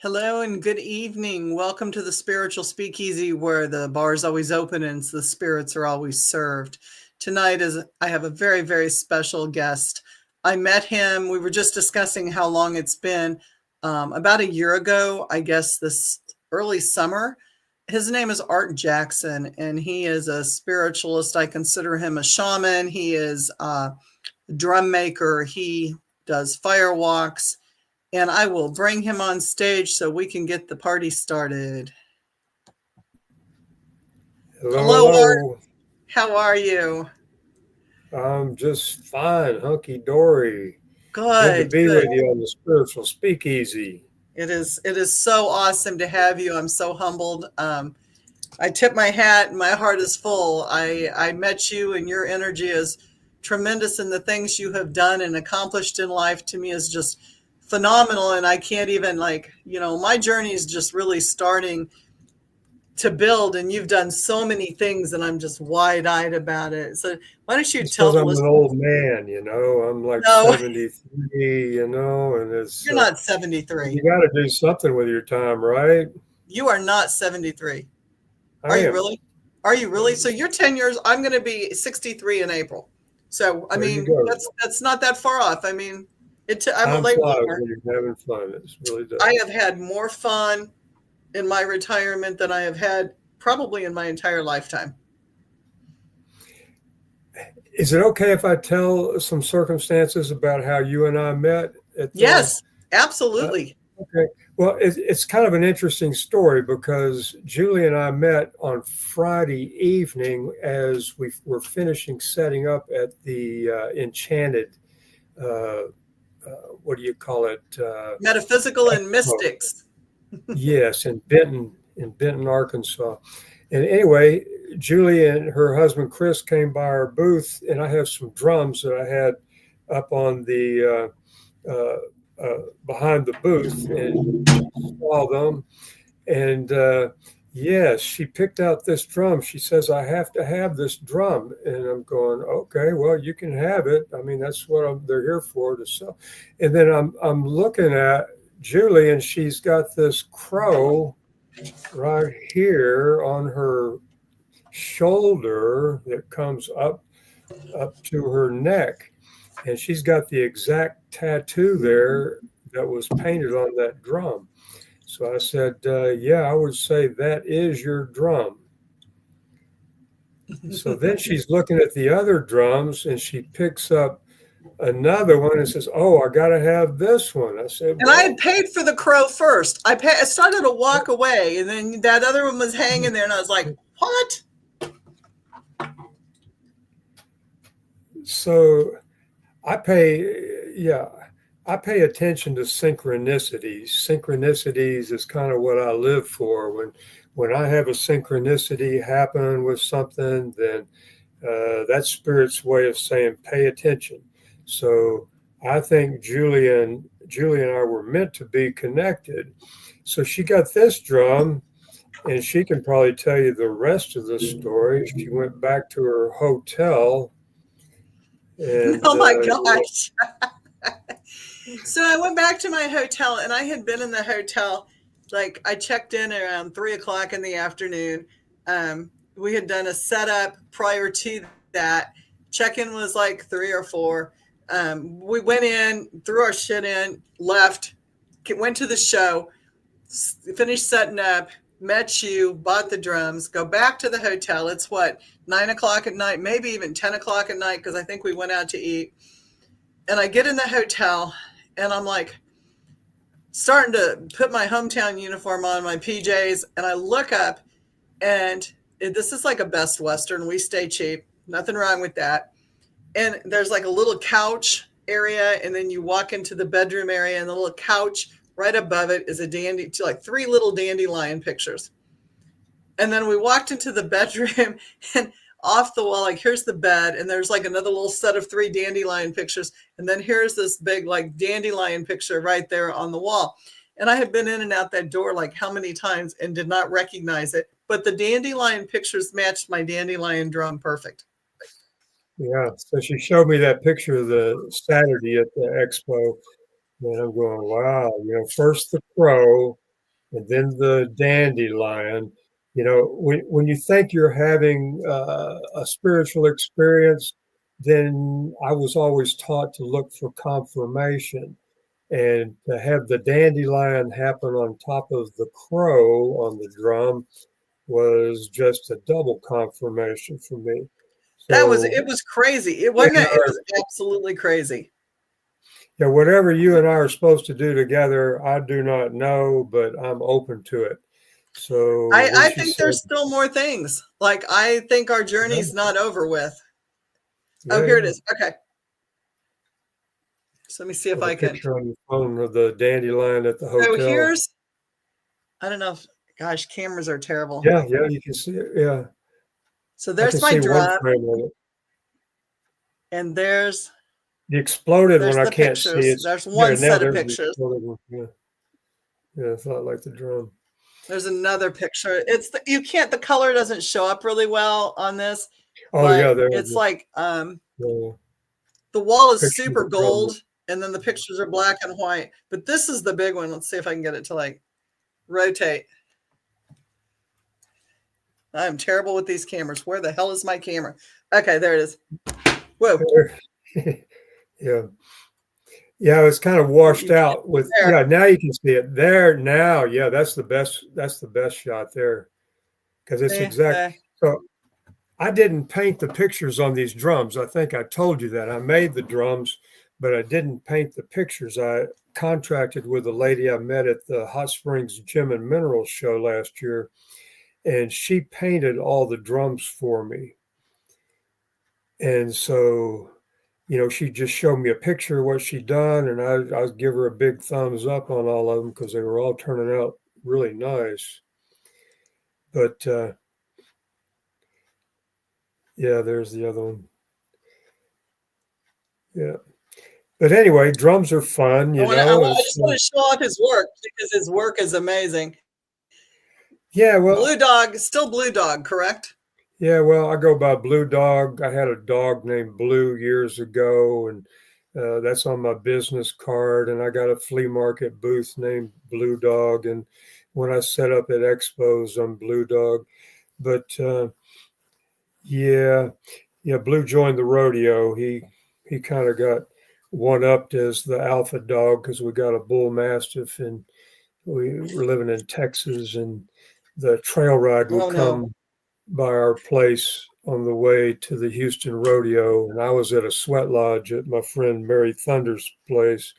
Hello and good evening. Welcome to the Spiritual Speakeasy, where the bar is always open and the spirits are always served. Tonight I have a very, very special guest. I met him. We were just discussing how long it's been. About a year ago, I guess this early summer. His name is Art Jackson, and he is a spiritualist. I consider him a shaman. He is a drum maker. He does fire walks, and I will bring him on stage so we can get the party started. Hello, Art. Hello. How are you? I'm just fine, hunky dory. Good to Good, be good. with you on the Spiritual Speakeasy. It is so awesome to have you. I'm so humbled. I tip my hat and my heart is full. I met you, and your energy is tremendous, and the things you have done and accomplished in life to me is just phenomenal. And I can't even, my journey is just really starting to build, and you've done so many things, and I'm just wide-eyed about it. So why don't you It's tell because the I'm an listeners? old man, I'm like No, 73, and it's you're not 73. you got to do something with your time, right? You are not 73. Are I you am. really? Are you really? So you're 10 years. I'm going to be 63 in April. So, I There you mean, go. that's not that far off. I mean, I'm a Time late flies bloomer. when you're having fun. It really I does. have had more fun in my retirement than I have had probably in my entire lifetime. Is it okay if I tell some circumstances about how you and I met at the Yes, uh, absolutely. Okay. Well, it's kind of an interesting story because Julie and I met on Friday evening as we were finishing setting up at the Enchanted, uh, what do you call it? Metaphysical and Expo. mystics. Yes, in Benton, Arkansas. And anyway, Julie and her husband Chris came by our booth, and I have some drums that I had up on the behind the booth, and she saw them. And yes, she picked out this drum. She says, "I have to have this drum." And I'm going, "Okay, well, you can have it. I mean, that's what they're here for to sell." And then I'm looking at Julie, and she's got this crow right here on her shoulder that comes up to her neck, and she's got the exact tattoo there that was painted on that drum. So I said, "Yeah, I would say that is your drum." So then she's looking at the other drums, and she picks up another one and says, "Oh, I got to have this one." I said, And I had "Well, paid for the crow first. I started to walk away, and then that other one was hanging there, and I was like, "What?" so I pay, yeah, I pay attention to synchronicities. Synchronicities is kind of what I live for. When I have a synchronicity happen with something, then that's spirit's way of saying pay attention. So I think Julie and I were meant to be connected. So she got this drum, and she can probably tell you the rest of the story. She went back to her hotel, and Oh my gosh. So I went back to my hotel, and I had been in the hotel, like I checked in around 3 o'clock in the afternoon. We had done a setup prior to that. Check-in was like 3 or 4. We went in, threw our shit in, left, went to the show, finished setting up, met you, bought the drums, go back to the hotel. It's what, 9 o'clock at night, maybe even 10 o'clock at night, because I think we went out to eat. And I get in the hotel, and I'm like starting to put my hometown uniform on, my PJs, and I look up, and this is like a Best Western. We stay cheap, nothing wrong with that. And there's like a little couch area, and then you walk into the bedroom area, and the little couch right above it is a dandy, like 3 little dandelion pictures. And then we walked into the bedroom, and off the wall, like, here's the bed, and there's like another little set of 3 dandelion pictures. And then here's this big, like, dandelion picture right there on the wall. And I had been in and out that door like how many times and did not recognize it. But the dandelion pictures matched my dandelion drum perfect. yeah, so she showed me that picture of the Saturday at the expo, and I'm going, wow, first the crow, and then the dandelion. You know, when you think you're having a spiritual experience, then I was always taught to look for confirmation. And to have the dandelion happen on top of the crow on the drum was just a double confirmation for me. So, It was crazy. It you wasn't, and it I, was absolutely crazy. yeah, whatever you and I are supposed to do together, I do not know, but I'm open to it. So when I she think said, there's still more things. Like, I think our yeah, journey's not over with. Oh, yeah, here it yeah. is. Okay. So let me see if Well, the I can. picture on your phone of the dandelion at the So hotel. here's, I don't know if, gosh, cameras are terrible. Yeah, yeah, you can see it. Yeah, So I can there's my see one drum, frame of it. and there's The exploded one there's I the can't see. pictures. It's There's there one now. set of There's the pictures. exploded one. Yeah, yeah, it's not like the drum. There's another picture. It's the, you can't, the color doesn't show up really well on this, Oh yeah, but there it it's is. like The the wall is picture of super the drum. gold, and then the pictures are black and white. But this is the big one. Let's see if I can get it to like rotate. I'm terrible with these cameras. Where the hell is my camera? Okay, there it is. Whoa. Yeah. Yeah, it's kind of washed You can't out with, there. yeah, now you can see it there now. Yeah, that's the best shot there because it's See, exact. So I didn't paint the pictures on these drums. I think I told you that. I made the drums, but I didn't paint the pictures. I contracted with a lady I met at the Hot Springs Gem and Minerals show last year, and she painted all the drums for me. And so, you know, she just showed me a picture of what she'd done, and I give her a big thumbs up on all of them because they were all turning out really nice. But yeah, there's the other one. Yeah. But anyway, drums are fun, you know. I It's just want to show off his work because his work is amazing. yeah, well, Blue Dog, still Blue Dog, correct? yeah, well, I go by Blue Dog. I had a dog named Blue years ago, and that's on my business card. And I got a flea market booth named Blue Dog. And when I set up at expos, I'm Blue Dog. But yeah, yeah, Blue joined the rodeo. He kind of got one upped as the alpha dog because we got a bull mastiff, and we were living in Texas, and the trail ride would Oh no. come by our place on the way to the Houston rodeo, and I was at a sweat lodge at my friend Mary Thunder's place.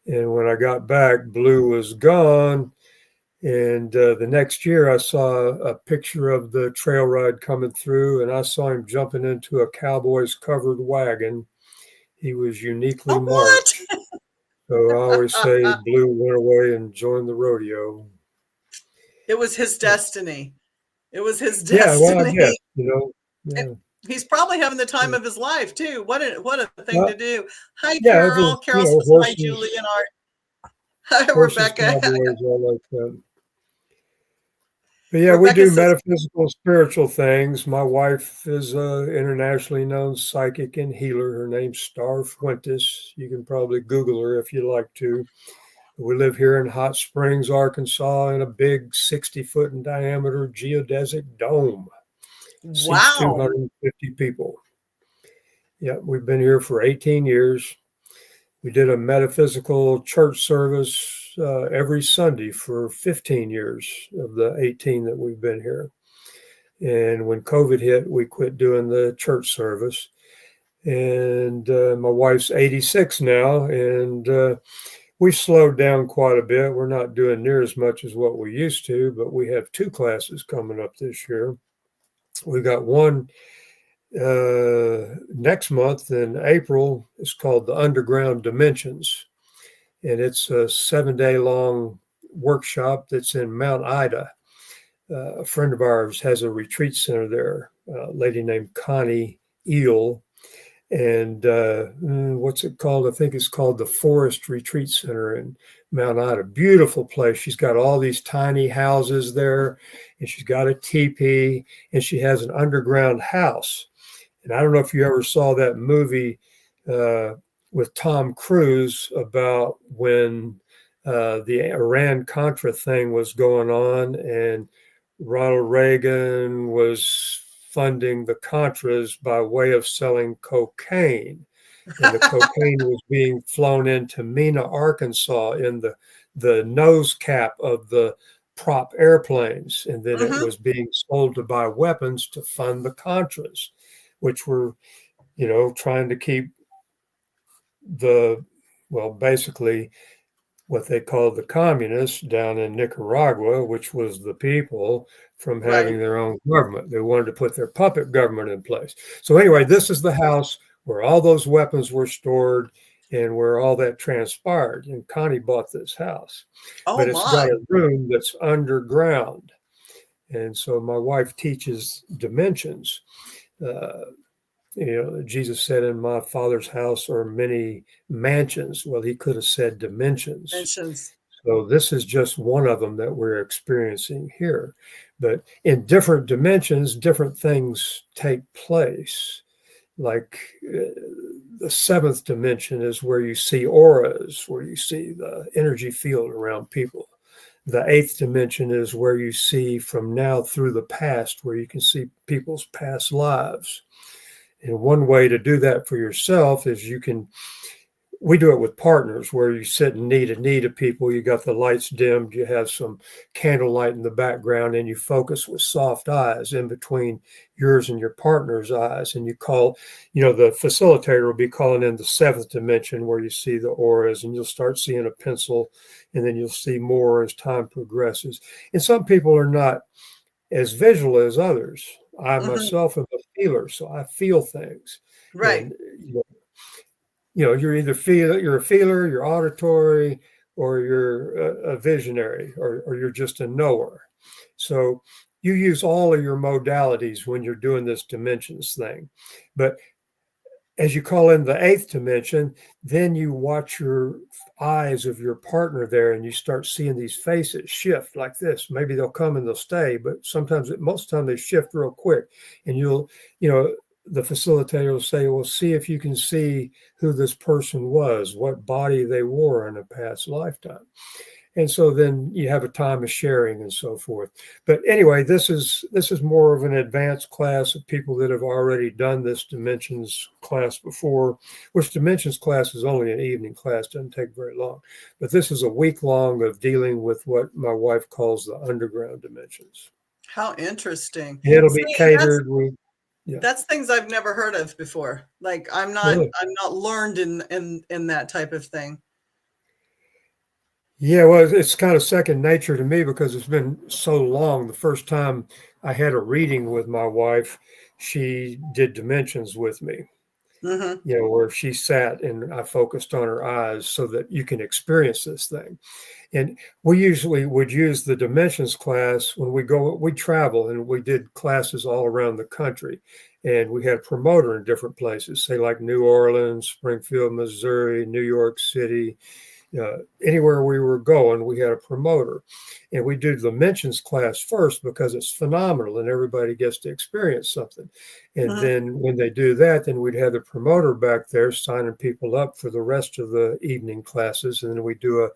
And when I got back, Blue was gone. And the next year, I saw a picture of the trail ride coming through, and I saw him jumping into a cowboy's covered wagon. He was uniquely Oh, what? marked. So I always say Blue went away and joined the rodeo. It was his destiny. It was his Yeah, well, I guess, destiny. you know, And yeah. he's probably having the time Yeah. of his life too. What a thing Well, to do. Hi, yeah, it was, Carol. you Carol know, says hi, Julie horses, and Art. Hi, horses, Rebecca. cowboys, all like that. But yeah, we Rebecca do says, metaphysical, spiritual things. My wife is an internationally known psychic and healer. Her name's Starr Fuentes. You can probably Google her if you like to. We live here in Hot Springs, Arkansas, in a big 60-foot in diameter geodesic dome. Seats wow. 250 people. Yeah, we've been here for 18 years. We did a metaphysical church service every Sunday for 15 years of the 18 that we've been here. And when COVID hit, we quit doing the church service. And my wife's 86 now, and we've slowed down quite a bit. We're not doing near as much as what we used to, but we have two classes coming up this year. We got one next month in April. It's called the Underground Dimensions, and it's a 7-day long workshop that's in Mount Ida. A friend of ours has a retreat center there, a lady named Connie Eel. And what's it called? I think it's called the Forest Retreat Center in Mount Ida. Beautiful place. She's got all these tiny houses there, and she's got a teepee, and she has an underground house. And I don't know if you ever saw that movie with Tom Cruise about when the Iran-Contra thing was going on, and Ronald Reagan was funding the Contras by way of selling cocaine. And the cocaine was being flown into Mena, Arkansas, in the nose cap of the prop airplanes. And then it was being sold to buy weapons to fund the Contras, which were, trying to keep basically what they called the communists down in Nicaragua, which was the people, from having their own government. They wanted to put their puppet government in place. So anyway, this is the house where all those weapons were stored and where all that transpired. And Connie bought this house, but it's got a room that's underground. And so my wife teaches dimensions. Jesus said, in my Father's house are many mansions. Well, he could have said dimensions. So this is just one of them that we're experiencing here. But in different dimensions, different things take place. Like the seventh dimension is where you see auras, where you see the energy field around people. The eighth dimension is where you see from now through the past, where you can see people's past lives. And one way to do that for yourself is we do it with partners, where you sit and knee to people. You got the lights dimmed, you have some candlelight in the background, and you focus with soft eyes in between yours and your partner's eyes. And you call, the facilitator will be calling in the seventh dimension, where you see the auras, and you'll start seeing a pencil, and then you'll see more as time progresses. And some people are not as visual as others. I myself am a feeler, so I feel things. And, you're either you're a feeler, you're auditory, or you're a visionary, or you're just a knower. So you use all of your modalities when you're doing this dimensions thing. But as you call in the eighth dimension, then you watch your eyes of your partner there, and you start seeing these faces shift like this. Maybe they'll come and they'll stay, but most of the time they shift real quick. And the facilitator will say, well, see if you can see who this person was, what body they wore in a past lifetime. And so then you have a time of sharing and so forth. But anyway, this is more of an advanced class of people that have already done this dimensions class before, which dimensions class is only an evening class, doesn't take very long. But this is a week long of dealing with what my wife calls the underground dimensions. How interesting. It'll be catered with. Yeah. That's things I've never heard of before. Like I'm not learned in that type of thing. Yeah, well, it's kind of second nature to me because it's been so long. The first time I had a reading with my wife, she did dimensions with me, where she sat and I focused on her eyes so that you can experience this thing. And we usually would use the dimensions class when we travel, and we did classes all around the country. And we had a promoter in different places, say like New Orleans, Springfield, Missouri, New York City. Anywhere we were going, we had a promoter, and we do the dimensions class first because it's phenomenal and everybody gets to experience something. And then when they do that, then we'd have the promoter back there signing people up for the rest of the evening classes. And then we do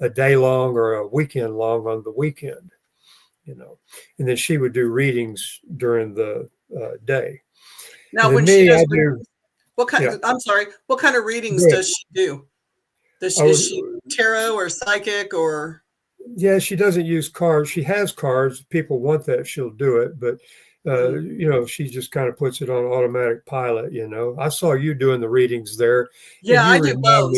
a day long or a weekend long on the weekend, and then she would do readings during the day. Now, when she does, what kind? I'm sorry. What kind of readings does she do? Is she tarot or psychic or? Yeah, she doesn't use cards. She has cards. If people want that, she'll do it. But, she just kind of puts it on automatic pilot, I saw you doing the readings there. Yeah, I do both.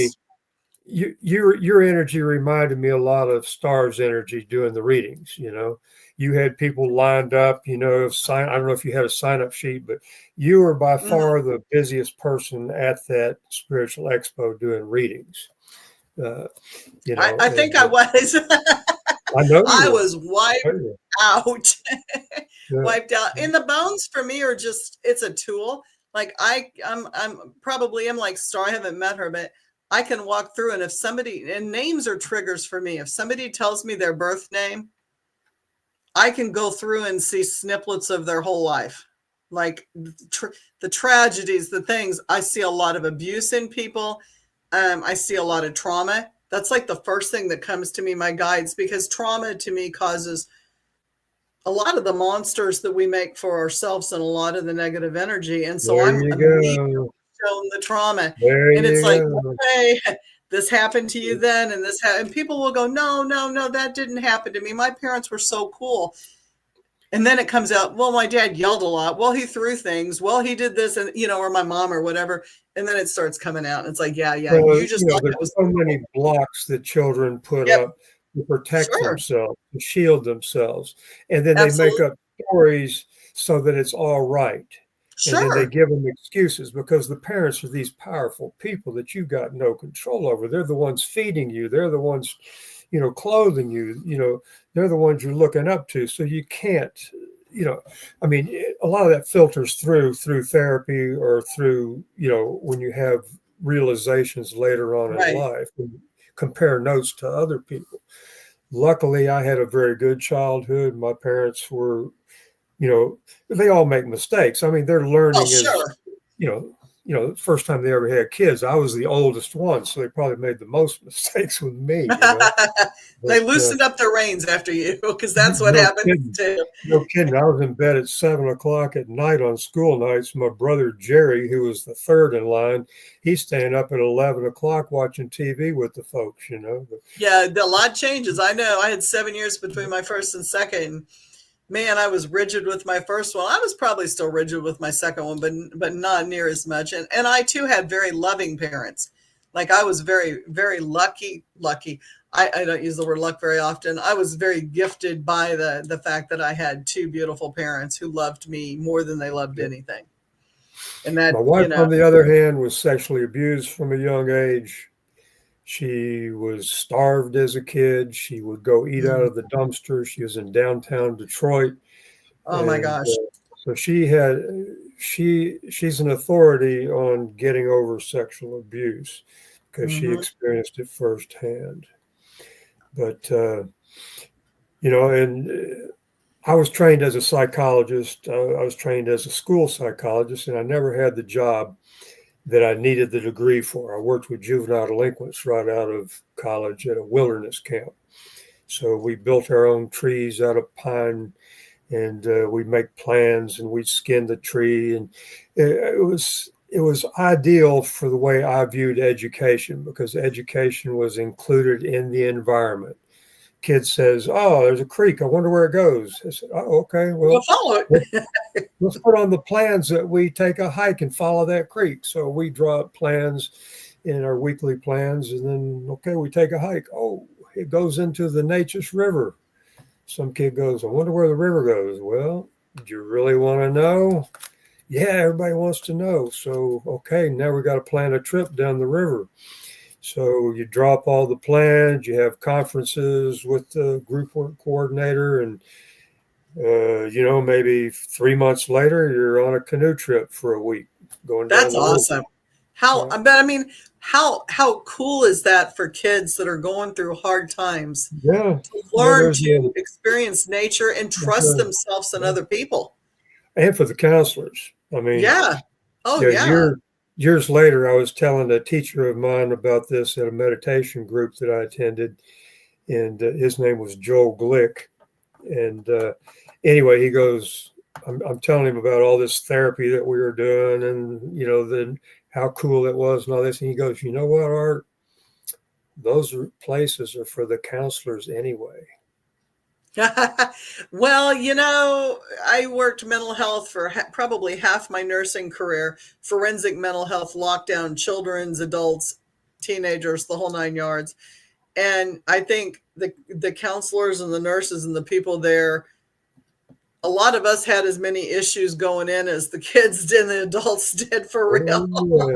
Your energy reminded me a lot of Starr's energy doing the readings, You had people lined up, I don't know if you had a sign-up sheet, but you were by far the busiest person at that spiritual expo doing readings. I think I was. I know I was wiped out. Wiped out. And the bones for me are it's a tool. Like I'm probably like Starr. I haven't met her, but I can walk through, and if somebody, and names are triggers for me. If somebody tells me their birth name, I can go through and see snippets of their whole life. Like the tragedies, the things. I see a lot of abuse in people. I see a lot of trauma. That's like the first thing that comes to me, my guides, because trauma to me causes a lot of the monsters that we make for ourselves and a lot of the negative energy. And so There I'm you immediately go. shown the trauma. There And it's you like, go. okay, this happened to you then, and this happened. And people will go, no, no, no, that didn't happen to me. My parents were so cool. And then it comes out, well, my dad yelled a lot. Well, he threw things. Well, he did this, and or my mom or whatever. And then it starts coming out. And it's like, yeah, yeah. Well, You just thought there's that was so cool. many blocks that children put Yep. up to protect Sure. themselves, to shield themselves. And then they make Absolutely. up stories so that it's all right. And then they Sure. give them excuses because the parents are these powerful people that you've got no control over. They're the ones feeding you. They're the ones, clothing you. They're the ones you're looking up to. So you can't, I mean, a lot of that filters through therapy or through, when you have realizations later on in Right. life and compare notes to other people. Luckily, I had a very good childhood. My parents were, they all make mistakes. I mean, they're Oh, learning as, sure. you know, the first time they ever had kids. I was the oldest one, so they probably made the most mistakes with me. They But loosened up their reins after you because that's what no happens kidding. too. No kidding. I was in bed at 7 o'clock at night on school nights. My brother Jerry, who was the third in line, he's staying up at 11 o'clock watching TV with the folks. But, Yeah, a lot changes. I know. I had 7 years between my first and second. Man, I was rigid with my first one. I was probably still rigid with my second one, but not near as much. And I too had very loving parents. Like I was very, very lucky. I don't use the word luck very often. I was very gifted by the fact that I had two beautiful parents who loved me more than they loved anything. And my that, wife, on the other hand, was sexually abused from a young age. She was starved as a kid. She would go eat out of the dumpster. She was in downtown Detroit, oh my and gosh. so she's an authority on getting over sexual abuse because she Hmm. experienced it firsthand. But and I was trained as a psychologist. I was trained as a school psychologist, and I never had the job that I needed the degree for. I worked with juvenile delinquents right out of college at a wilderness camp. So we built our own trees out of pine, and we'd make plans, and we'd skin the tree, and it was ideal for the way I viewed education because education was included in the environment. Kid says, "Oh, there's a creek. I wonder where it goes." I said, "Oh, okay. We'll Well, follow it. let's put on the plans that we take a hike and follow that creek." So we draw up plans in our weekly plans, and then okay, we take a hike. Oh, it goes into the Natchez River. Some kid goes, "I wonder where the river goes." Well, do you really want to know? Yeah, everybody wants to know. So okay, now we got to plan a trip down the river. So you drop all the plans, you have conferences with the group coordinator, and maybe 3 months later, you're on a canoe trip for a week going down That's the river. awesome. How, Yeah, but I mean, how cool is that for kids that are going through hard times yeah, to yeah. learn to experience nature and trust Uh, themselves and yeah. other people? And for the counselors. I mean, Yeah. Oh, yeah, yeah. years later, I was telling a teacher of mine about this at a meditation group that I attended, and his name was Joel Glick. And anyway, he goes, I'm telling him about all this therapy that we were doing, and then how cool it was and all this. And he goes, "You know what, Art? Those places are for the counselors anyway." Well, I worked mental health for probably half my nursing career, forensic mental health, lockdown, children's, adults, teenagers, the whole nine yards. And I think the counselors and the nurses and the people there, a lot of us had as many issues going in as the kids did and the adults did for real. Oh,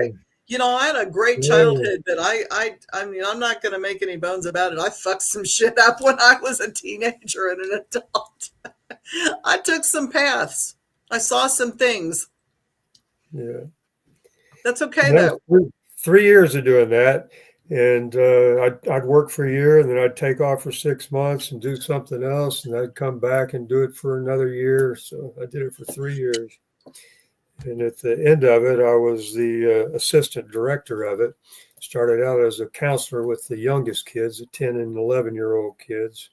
I had a great yeah, yeah. childhood, but I mean, I'm not going to make any bones about it. I fucked some shit up when I was a teenager and an adult. I took some paths. I saw some things. Yeah. That's okay And that was though. 3 years of doing that. And I'd work for a year, and then I'd take off for 6 months and do something else, and I'd come back and do it for another year. So I did it for 3 years. And at the end of it, I was the assistant director of it. Started out as a counselor with the youngest kids, the 10 and 11-year-old kids.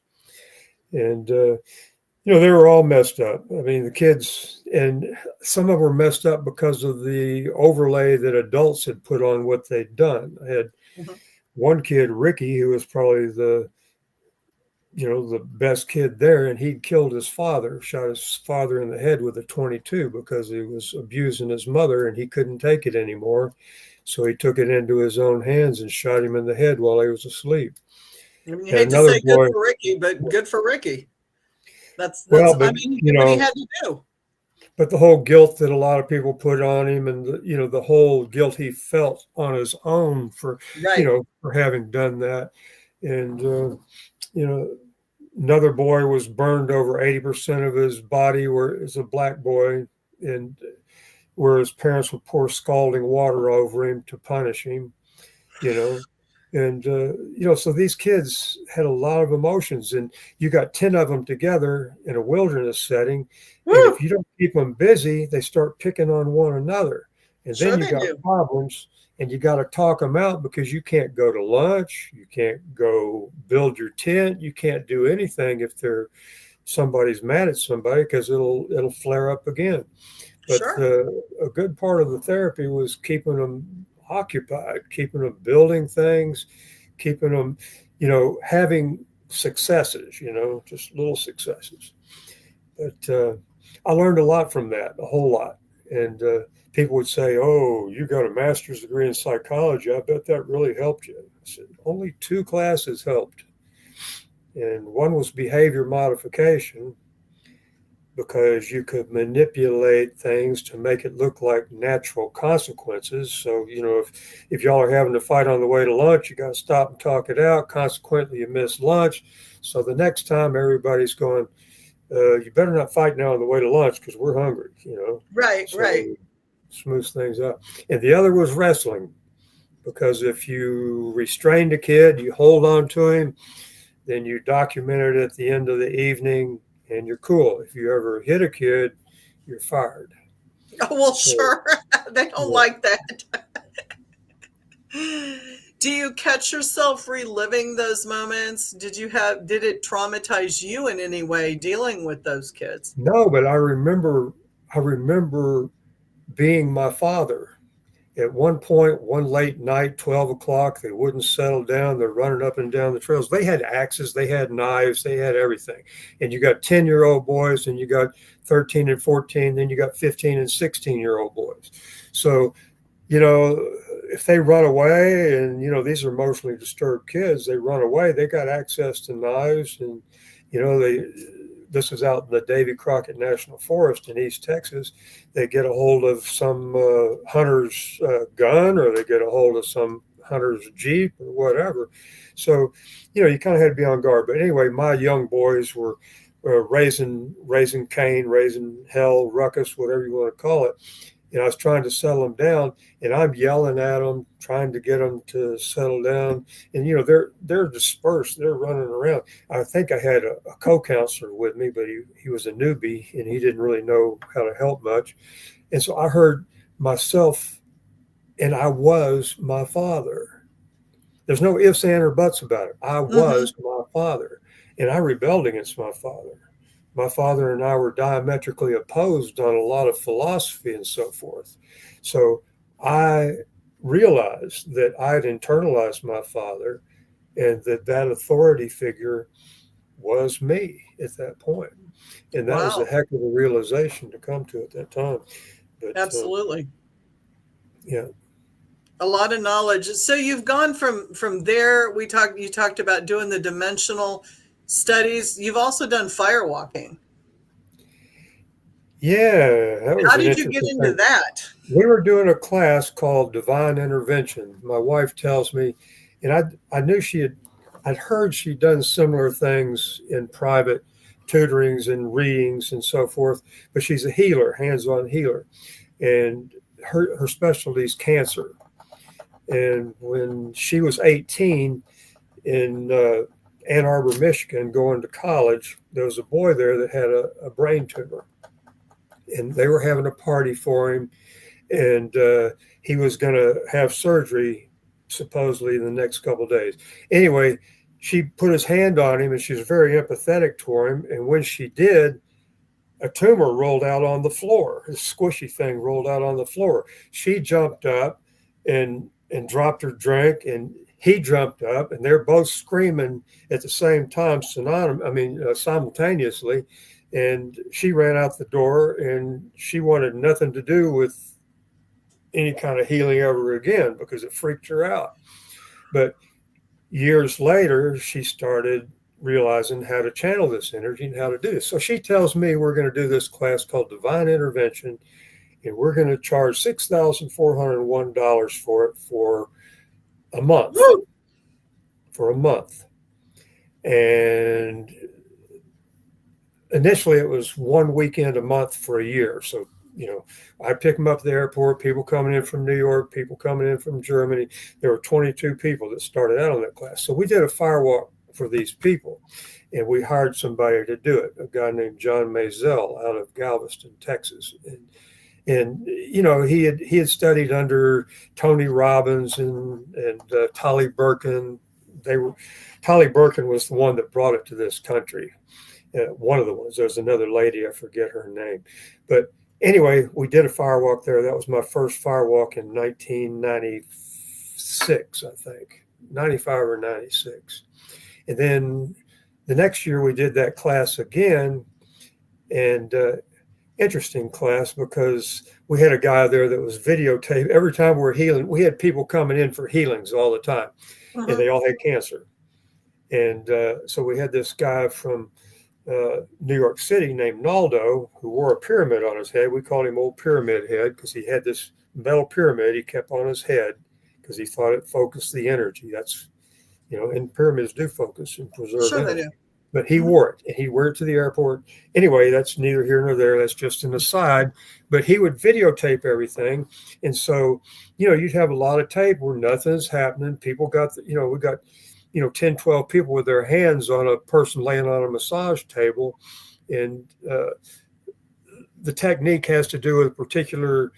And, they were all messed up. I mean, the kids, and some of them were messed up because of the overlay that adults had put on what they'd done. I had one kid, Ricky, who was probably the best kid there, and he'd killed his father, shot his father in the head with a .22 because he was abusing his mother and he couldn't take it anymore. So he took it into his own hands and shot him in the head while he was asleep. I mean, you hate to say good for Ricky, but good for Ricky. That's but, I mean, he did what he had to do. But the whole guilt that a lot of people put on him, and the whole guilt he felt on his own for for having done that, and another boy was burned over 80% of his body, is a black boy, and where his parents would pour scalding water over him to punish him, And, so these kids had a lot of emotions, and you got 10 of them together in a wilderness setting. Woo! And if you don't keep them busy, they start picking on one another. And then you got problems, and you got to talk them out because you can't go to lunch. You can't go build your tent. You can't do anything if somebody's mad at somebody, because it'll flare up again. But a good part of the therapy was keeping them occupied, keeping them building things, keeping them, having successes, just little successes. But I learned a lot from that, a whole lot. And people would say, "Oh, you got a master's degree in psychology. I bet that really helped you." I said, only 2 classes helped. And one was behavior modification, because you could manipulate things to make it look like natural consequences. So, if y'all are having to fight on the way to lunch, you got to stop and talk it out. Consequently, you miss lunch. So the next time everybody's going, you better not fight now on the way to lunch because we're hungry, Right, so right. Smooths things up. And the other was wrestling, because if you restrain the kid, you hold on to him, then you document it at the end of the evening, and you're cool. If you ever hit a kid, you're fired. Oh, well, sure. They don't like that. Do you catch yourself reliving those moments? Did it traumatize you in any way dealing with those kids? No, but I remember being my father. At one point, one late night, 12 o'clock, they wouldn't settle down. They're running up and down the trails. They had axes, they had knives, they had everything. And you got 10-year-old boys, and you got 13 and 14, then you got 15 and 16-year-old boys. So, if they run away, and, these are emotionally disturbed kids, they run away, they got access to knives, and, this is out in the Davy Crockett National Forest in East Texas. They get a hold of some hunter's gun, or they get a hold of some hunter's Jeep or whatever. So, you kind of had to be on guard. But anyway, my young boys were raising Cain, raising hell, ruckus, whatever you want to call it. And I was trying to settle them down, and I'm yelling at them, trying to get them to settle down. And, they're dispersed. They're running around. I think I had a co-counselor with me, but he was a newbie, and he didn't really know how to help much. And so I heard myself, and I was my father. There's no ifs, ands, or buts about it. I was my father, and I rebelled against my father. My father and I were diametrically opposed on a lot of philosophy and so forth. So I realized that I had internalized my father, and that authority figure was me at that point. And that was a heck of a realization to come to at that time. But, absolutely. Yeah. A lot of knowledge. So you've gone from there. You talked about doing the dimensional studies. You've also done firewalking. Yeah, that was. How did you get into that? We were doing a class called Divine Intervention. My wife tells me, and I knew I'd heard she'd done similar things in private tutorings and readings and so forth, but she's a healer, hands-on healer, and her specialty is cancer. And when she was 18 in Ann Arbor, Michigan, going to college, there was a boy there that had a brain tumor. And they were having a party for him, and he was going to have surgery supposedly in the next couple of days. Anyway, she put his hand on him and she was very empathetic toward him. And when she did, a tumor rolled out on the floor. A squishy thing rolled out on the floor. She jumped up and dropped her drink, and he jumped up, and they're both screaming at the same time, simultaneously. And she ran out the door, and she wanted nothing to do with any kind of healing ever again because it freaked her out. But years later, she started realizing how to channel this energy and how to do this. So she tells me we're going to do this class called Divine Intervention, and we're going to charge $6,401 for it for a month. Woo! For a month. And initially it was one weekend a month for a year. So, I pick them up at the airport, people coming in from New York, people coming in from Germany. There were 22 people that started out on that class. So we did a firewalk for these people, and we hired somebody to do it, a guy named John Mazel out of Galveston, Texas. And he had studied under Tony Robbins and Tolly Burkin. Tolly Burkin was the one that brought it to this country. One of the ones. There's another lady, I forget her name. But anyway, we did a firewalk there. That was my first firewalk in 1996, I think, 95 or 96. And then the next year we did that class again, and interesting class because we had a guy there that was videotaped. Every time we're healing, we had people coming in for healings all the time, and they all had cancer. And so we had this guy from New York City named Naldo who wore a pyramid on his head. We called him Old Pyramid Head because he had this metal pyramid he kept on his head because he thought it focused the energy. That's, and pyramids do focus and preserve Sure energy. they do. But he wore it, and he wore it to the airport. Anyway, that's neither here nor there. That's just an aside. But he would videotape everything. And so, you'd have a lot of tape where nothing's happening. People got, we got, 10, 12 people with their hands on a person laying on a massage table. And the technique has to do with a particular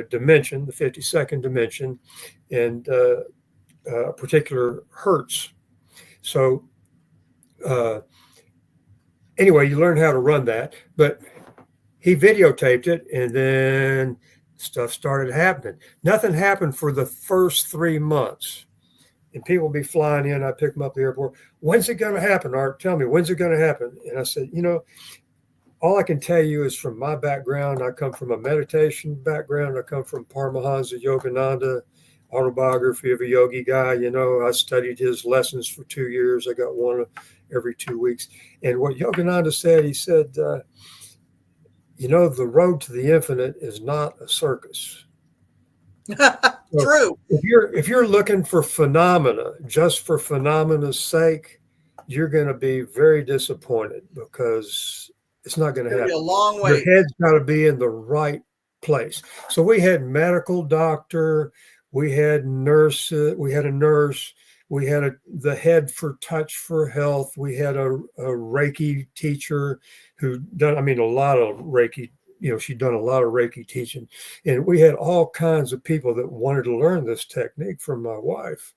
dimension, the 52nd dimension, and a particular hertz. So, anyway, you learn how to run that, but he videotaped it, and then stuff started happening. Nothing happened for the first 3 months, and people be flying in. I pick them up at the airport. When's it going to happen, Art? Tell me, when's it going to happen? And I said, all I can tell you is from my background, I come from a meditation background. I come from Paramahansa Yogananda, Autobiography of a Yogi Guy. I studied his lessons for 2 years. I got one every 2 weeks. And what Yogananda said, he said, the road to the infinite is not a circus. True. If you're looking for phenomena just for phenomena's sake, you're going to be very disappointed because it's not going to happen. A long way. Your head's got to be in the right place. So we had medical doctor, we had nurses, we had a nurse, we had the head for Touch for Health, we had a Reiki teacher who done, a lot of Reiki. She'd done a lot of Reiki teaching, and we had all kinds of people that wanted to learn this technique from my wife.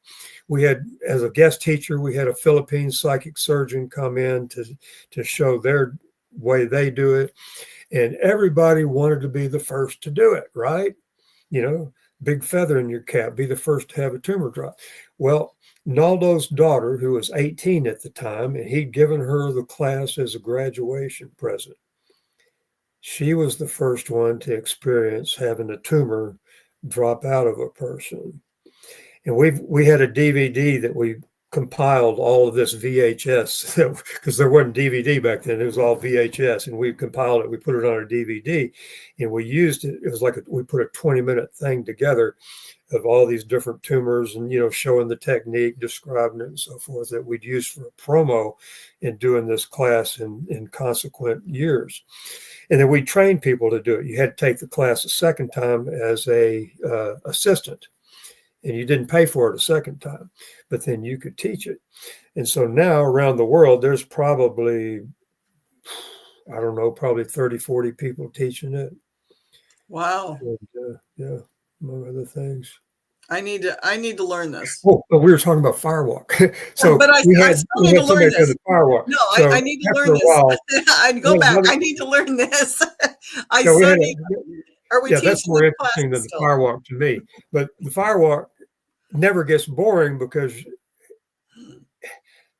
We had, as a guest teacher, we had a Philippine psychic surgeon come in to show their way they do it, and everybody wanted to be the first to do it, right? Big feather in your cap, be the first to have a tumor drop. Well, Naldo's daughter, who was 18 at the time, and he'd given her the class as a graduation present. She was the first one to experience having a tumor drop out of a person. And we had a DVD that we compiled all of this VHS because there wasn't DVD back then. It was all VHS, and we compiled it. We put it on our DVD, and we used it. It was like we put a 20-minute thing together of all these different tumors and, showing the technique, describing it and so forth that we'd use for a promo in doing this class in consequent years. And then we trained people to do it. You had to take the class a second time as a assistant, and you didn't pay for it a second time, but then you could teach it. And so now around the world, there's probably, probably 30, 40 people teaching it. Wow. And, among other things. I need to learn this. Oh, but we were talking about firewalk. So But I we still need to had learn somebody do this. the firewalk. No, So I need to after learn a this. while, I'd go back. I need to learn this. I so we so had need. Are we yeah, that's teaching more the interesting classes than the still? firewalk to me. But the firewalk never gets boring because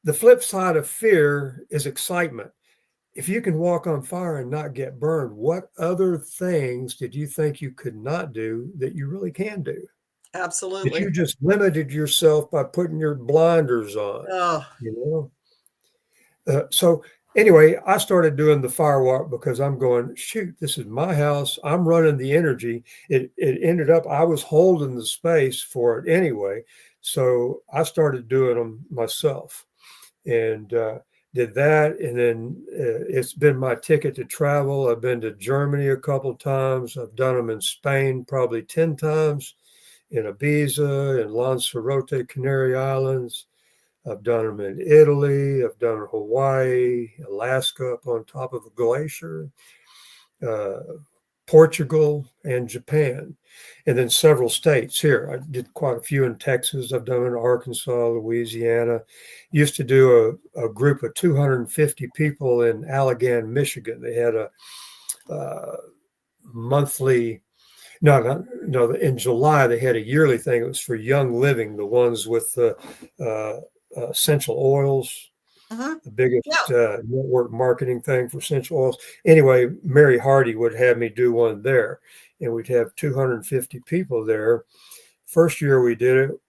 the flip side of fear is excitement. If you can walk on fire and not get burned, what other things did you think you could not do that you really can do? That you Absolutely. just limited yourself by putting your blinders on, Oh, you know? So anyway, I started doing the firewalk because I'm going, shoot, this is my house. I'm running the energy. It ended up, I was holding the space for it anyway. So I started doing them myself and did that. And then it's been my ticket to travel. I've been to Germany a couple of times. I've done them in Spain probably 10 times, in Ibiza and Lanzarote, Canary Islands. I've done them in Italy. I've done Hawaii, Alaska up on top of a glacier, uh, Portugal, and Japan, and then several states here. I did quite a few in Texas. I've done in Arkansas, Louisiana. Used to do a group of 250 people in Allegan, Michigan. They had a monthly. No. In July, they had a yearly thing. It was for Young Living, the ones with the essential oils, the biggest yeah. network marketing thing for essential oils. Anyway, Mary Hardy would have me do one there, and we'd have 250 people there. First year we did it.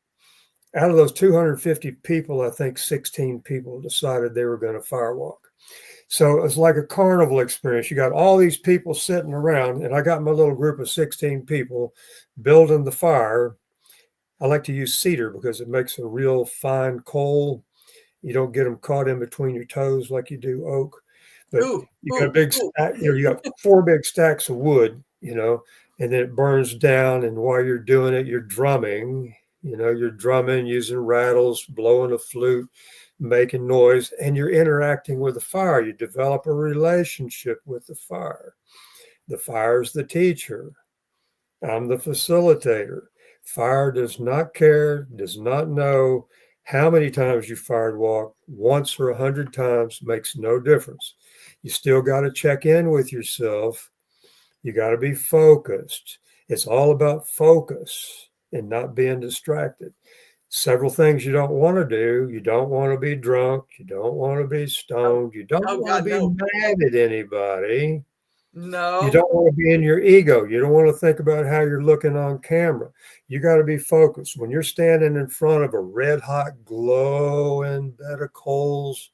Out of those 250 people, I think 16 people decided they were going to firewalk. So it was like a carnival experience. You got all these people sitting around, and I got my little group of 16 people building the fire. I like to use cedar because it makes a real fine coal. You don't get them caught in between your toes like you do oak. But Ooh, you got a ooh, big ooh. stack, you got 4 big stacks of wood, and then it burns down. And while you're doing it, you're drumming, you're drumming, using rattles, blowing a flute, making noise, and you're interacting with the fire. You develop a relationship with the fire. The fire's the teacher. I'm the facilitator. Fire does not care, does not know how many times you fired walk, once or 100 times makes no difference. You still got to check in with yourself. You got to be focused. It's all about focus and not being distracted. Several things you don't want to do. You don't want to be drunk. You don't want to be Oh, stoned. You don't oh want to God, be no, mad at anybody. You no. don't want to be in your ego. You don't want to think about how you're looking on camera. You got to be focused. When you're standing in front of a red hot, glowing bed of coals,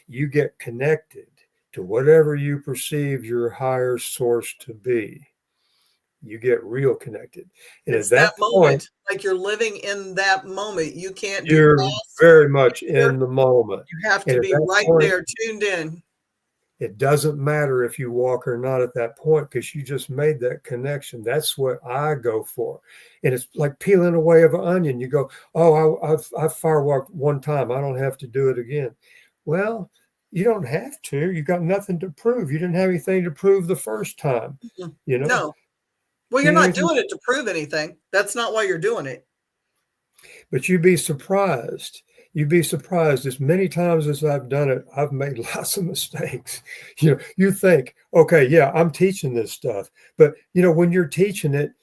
you get connected to whatever you perceive your higher source to be. You get real connected. And at It's that that point, moment. Like you're living in that moment. You can't do you're past, very much future. in the moment. You have And to at be that right point, there, tuned in. it doesn't matter if you walk or not at that point because you just made that connection. That's what I go for. And it's like peeling away of an onion. You go, oh, I've firewalked one time. I don't have to do it again. Well, you don't have to. You got nothing to prove. You didn't have anything to prove the first time, Mhm. you know? No. Well, you're not Teenagers, doing it to prove anything. That's not why you're doing it. but you'd be surprised. You'd be surprised as many times as I've done it, I've made lots of mistakes. You think, okay, yeah, I'm teaching this stuff. But when you're teaching it,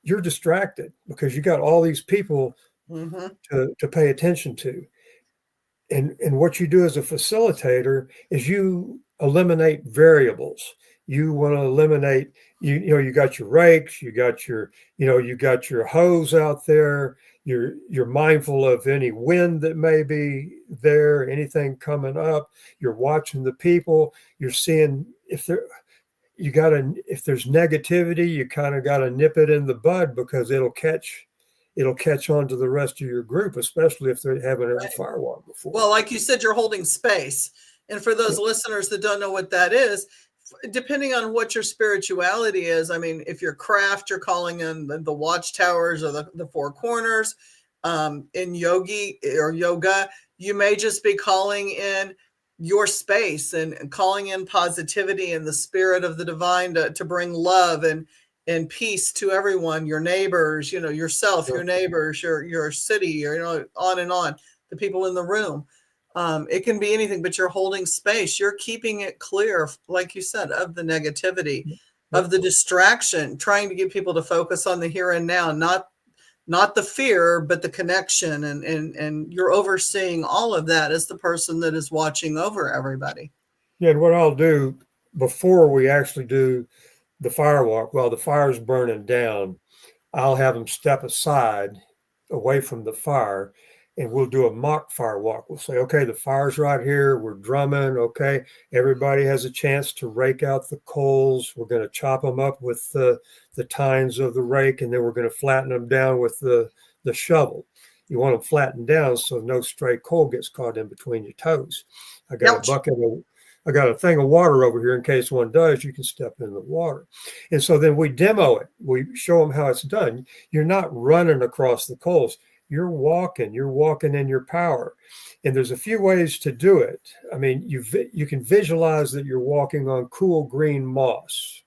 you're distracted because you got all these people Mm-hmm. to pay attention to. And what you do as a facilitator is you eliminate variables. You want to eliminate, you got your rakes, you got your hose out there. You're mindful of any wind that may be there, anything coming up. You're watching the people. You're seeing if there's negativity, you kind of got to nip it in the bud because it'll catch on to the rest of your group, especially if they haven't ever Right. firewalked before. Well, like you said, you're holding space. And for those Yeah. listeners that don't know what that is, depending on what your spirituality is, I mean, if you're craft, you're calling in the watchtowers or the four corners. In yogi or yoga, you may just be calling in your space and calling in positivity and the spirit of the divine to bring love and peace to everyone, your neighbors, yourself, your neighbors, your city, or, on and on, the people in the room. It can be anything, but you're holding space. You're keeping it clear, like you said, of the negativity, of the distraction, trying to get people to focus on the here and now, not the fear, but the connection. And you're overseeing all of that as the person that is watching over everybody. Yeah, and what I'll do before we actually do the fire walk, while the fire's burning down, I'll have them step aside away from the fire, and we'll do a mock fire walk. We'll say, okay, the fire's right here. We're drumming. Okay, everybody has a chance to rake out the coals. We're going to chop them up with the tines of the rake, and then we're going to flatten them down with the shovel. You want them flattened down so no stray coal gets caught in between your toes. I got a thing of water over here in case one does. You can step in the water. And so then we demo it. We show them how it's done. You're not running across the coals. You're walking in your power. And there's a few ways to do it. I mean, you can visualize that you're walking on cool green moss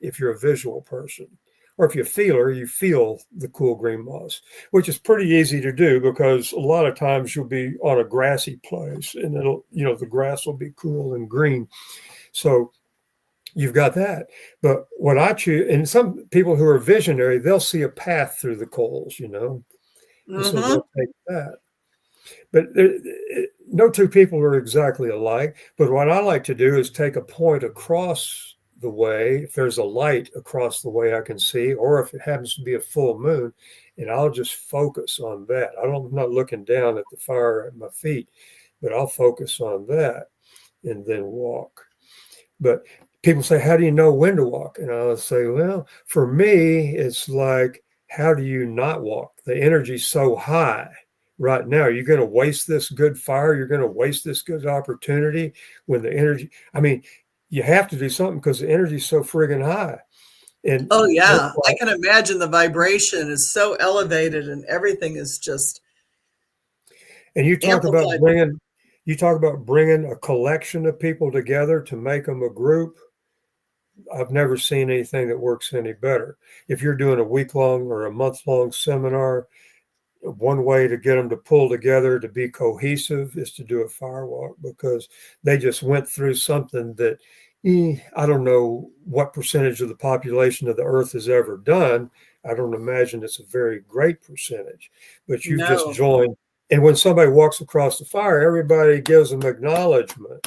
if you're a visual person. Or if you're a feeler, you feel the cool green moss, which is pretty easy to do because a lot of times you'll be on a grassy place and the grass will be cool and green. So you've got that. But what I choose, and some people who are visionary, they'll see a path through the coals, and so they'll take that. But no two people are exactly alike. But what I like to do is take a point across the way. If there's a light across the way I can see, or if it happens to be a full moon, and I'll just focus on that. I'm not looking down at the fire at my feet, but I'll focus on that and then walk. But people say, how do you know when to walk? And I'll say, well, for me, it's like, how do you not walk? The energy's so high right now. You're going to waste this good fire. You're going to waste this good opportunity when the energy, I mean, you have to do something because the energy is so friggin' high. And oh yeah, I can imagine the vibration is so elevated and everything is just and you talk amplified. about bringing a collection of people together to make them a group. I've never seen anything that works any better. If you're doing a week-long or a month-long seminar, one way to get them to pull together to be cohesive is to do a fire walk, because they just went through something that I don't know what percentage of the population of the earth has ever done. I don't imagine it's a very great percentage, but you've just joined. And when somebody walks across the fire, everybody gives them acknowledgement.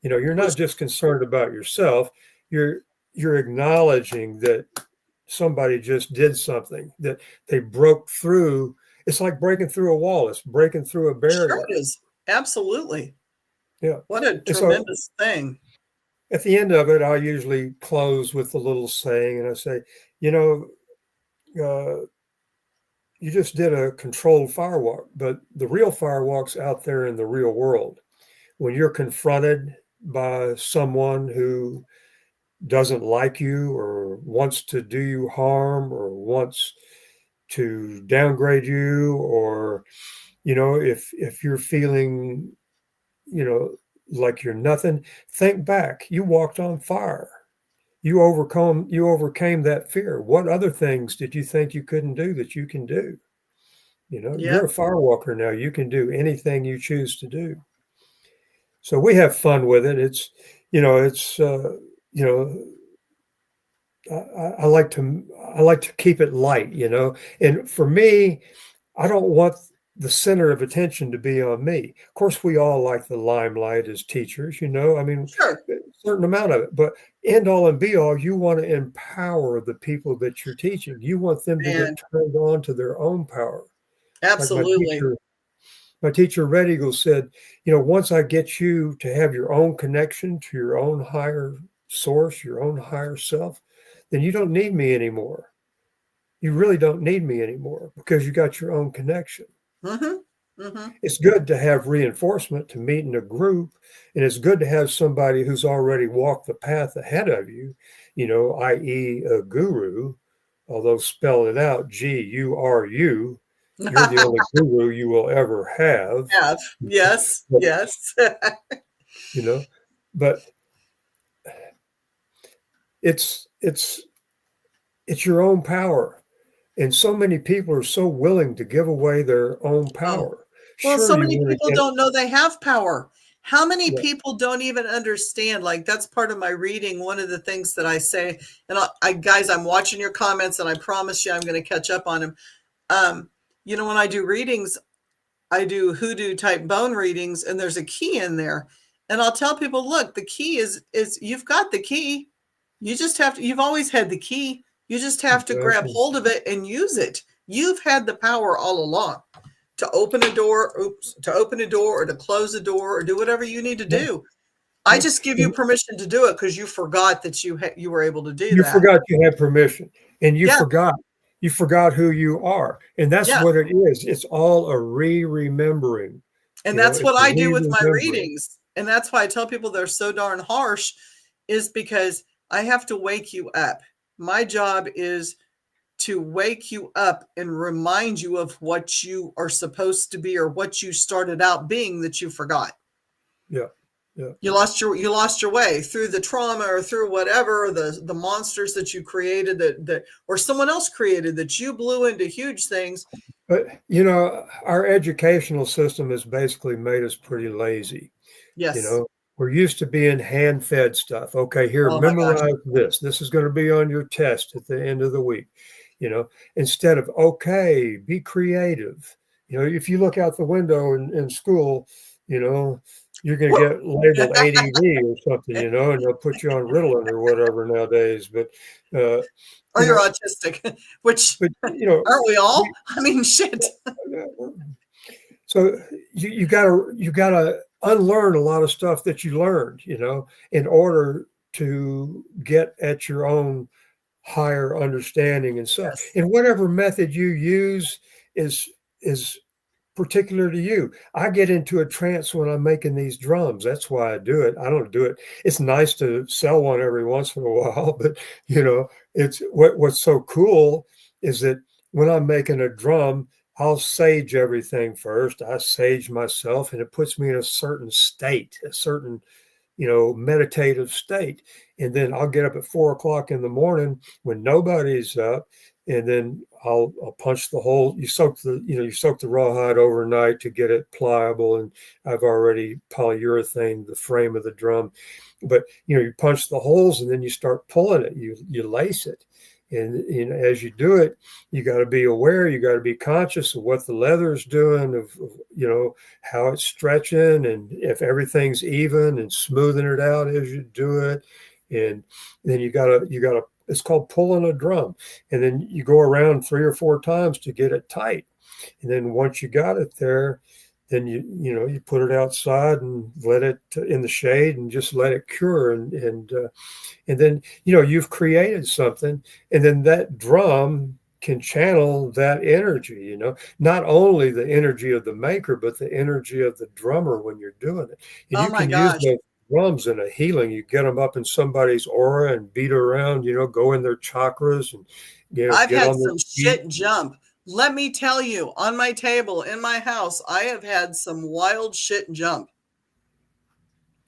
You're not just concerned about yourself. You're acknowledging that somebody just did something, that they broke through. It's like breaking through a wall. It's breaking through a barrier. Sure it is. Absolutely. Yeah. What a tremendous thing. At the end of it, I usually close with a little saying, and I say, you just did a controlled fire walk, but the real fire walk's out there in the real world. When you're confronted by someone who doesn't like you or wants to do you harm or wants to downgrade you, or if you're feeling like you're nothing, think back. You walked on fire. You overcame that fear. What other things did you think you couldn't do that you can do? You're a fire walker now. You can do anything you choose to do. So we have fun with it. I like to keep it light, and for me, I don't want the center of attention to be on me. Of course, we all like the limelight as teachers, I mean, sure, a certain amount of it, but end all and be all, you want to empower the people that you're teaching. You want them to get turned on to their own power. Absolutely. Like my teacher Red Eagle said, once I get you to have your own connection to your own higher source, your own higher self, then you don't need me anymore. You really don't need me anymore because you got your own connection. Mm-hmm. Mm-hmm. It's good to have reinforcement, to meet in a group, and it's good to have somebody who's already walked the path ahead of you, i.e. a guru, although spell it out, Guru. You're the only guru you will ever have. Yes, yes. But it's it's your own power. And so many people are so willing to give away their own Oh, power. well, Sure, so you many want people to get, don't know they have power. How many yeah, people don't even understand? Like, that's part of my reading. One of the things that I say, and guys, I'm watching your comments, and I promise you I'm going to catch up on them. Um, when I do readings, I do hoodoo type bone readings, and there's a key in there. And I'll tell people, look, the key is you've got the key. You just have to, you've always had the key. You just have to grab exactly. hold of it and use it. You've had the power all along to open a door, to open a door or to close a door or do whatever you need to Yeah, do. I yeah. just give you And permission to do it because you forgot that you were able to do you that. forgot you had permission, and Yeah, you forgot who you are. And that's yeah. what it is. It's all a remembering. And You know, that's it's what a I do with my remembering. readings. And that's why I tell people they're so darn harsh, is because I have to wake you up. My job is to wake you up and remind you of what you are supposed to be or what you started out being that you forgot. Yeah, yeah. You lost your way through the trauma or through whatever the monsters that you created that or someone else created that you blew into huge things. But our educational system has basically made us pretty lazy. You Yes. know, we're used to being hand-fed stuff. Okay, here, Oh my gosh. memorize this. This is going to be on your test at the end of the week. Instead of, okay, be creative. If you look out the window in school, you know, you're going to get labeled ADD or something, and they'll put you on Ritalin or whatever nowadays. But, uh, Or you you're know, autistic, which but, aren't we all? we, I mean, shit. so you gotta unlearn a lot of stuff that you learned, in order to get at your own higher understanding and stuff. Yes. And whatever method you use is particular to you. I get into a trance when I'm making these drums. That's why I do it. I don't do it. It's nice to sell one every once in a while, but it's what's so cool is that when I'm making a drum, I'll sage everything first. I sage myself, and it puts me in a certain state, a certain meditative state. And then I'll get up at 4 o'clock in the morning when nobody's up, and then I'll punch the hole. You soak the rawhide overnight to get it pliable, and I've already polyurethane the frame of the drum. But you punch the holes, and then you start pulling it. You lace it, and as you do it, you got to be aware. You got to be conscious of what the leather's doing, of how it's stretching, and if everything's even, and smoothing it out as you do it. And then you gotta it's called pulling a drum. And then you go around 3 or 4 times to get it tight. And then once you got it there, then you put it outside and let it in the shade and just let it cure. And then you've created something, and then that drum can channel that energy, not only the energy of the maker, but the energy of the drummer when you're doing it. And Oh you my can use gosh. those drums in a healing. You get them up in somebody's aura and beat around, go in their chakras, and I've get had on their some feet. shit jump. Let me tell you, on my table in my house, I have had some wild shit jump.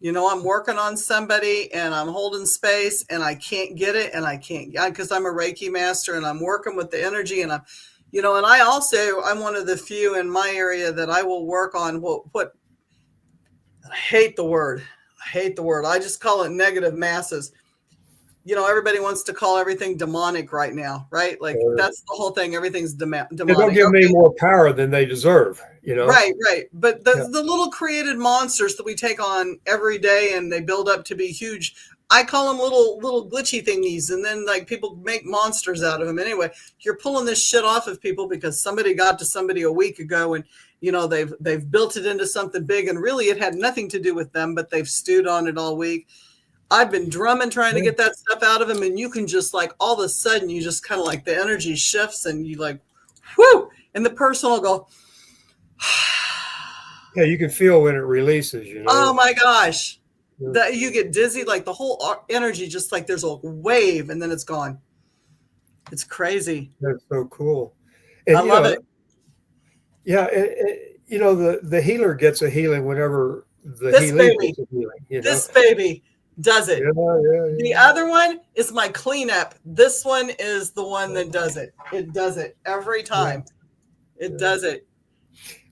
I'm working on somebody and I'm holding space and I can't get it, and I can't, because I'm a Reiki master and I'm working with the energy, and and I'm one of the few in my area that I will work on what I hate the word. I hate the word. I just call it negative masses. Everybody wants to call everything demonic right now, right? Like, that's the whole thing. Everything's demonic. They'll give me Okay. more power than they deserve. Right, right. But the, Yeah. the little created monsters that we take on every day and they build up to be huge, I call them little glitchy thingies. And then, like, people make monsters out of them. Anyway, you're pulling this shit off of people because somebody got to somebody a week ago, and they've built it into something big, and really it had nothing to do with them, but they've stewed on it all week. I've been drumming trying to Yeah. get that stuff out of them, and you can just, like, all of a sudden you just kind of, like, the energy shifts and you, like, whoo, and the person will go, Yeah, you can feel when it releases, oh my gosh. Yeah. That you get dizzy, like the whole energy, just like there's a wave and then it's gone. It's crazy. That's so cool. I And love it. yeah, the healer gets a healing whenever the This healee baby, gets a healing. this baby, does it. Yeah. The other one is my cleanup. This one is the one that does it. It does it every time. It does it.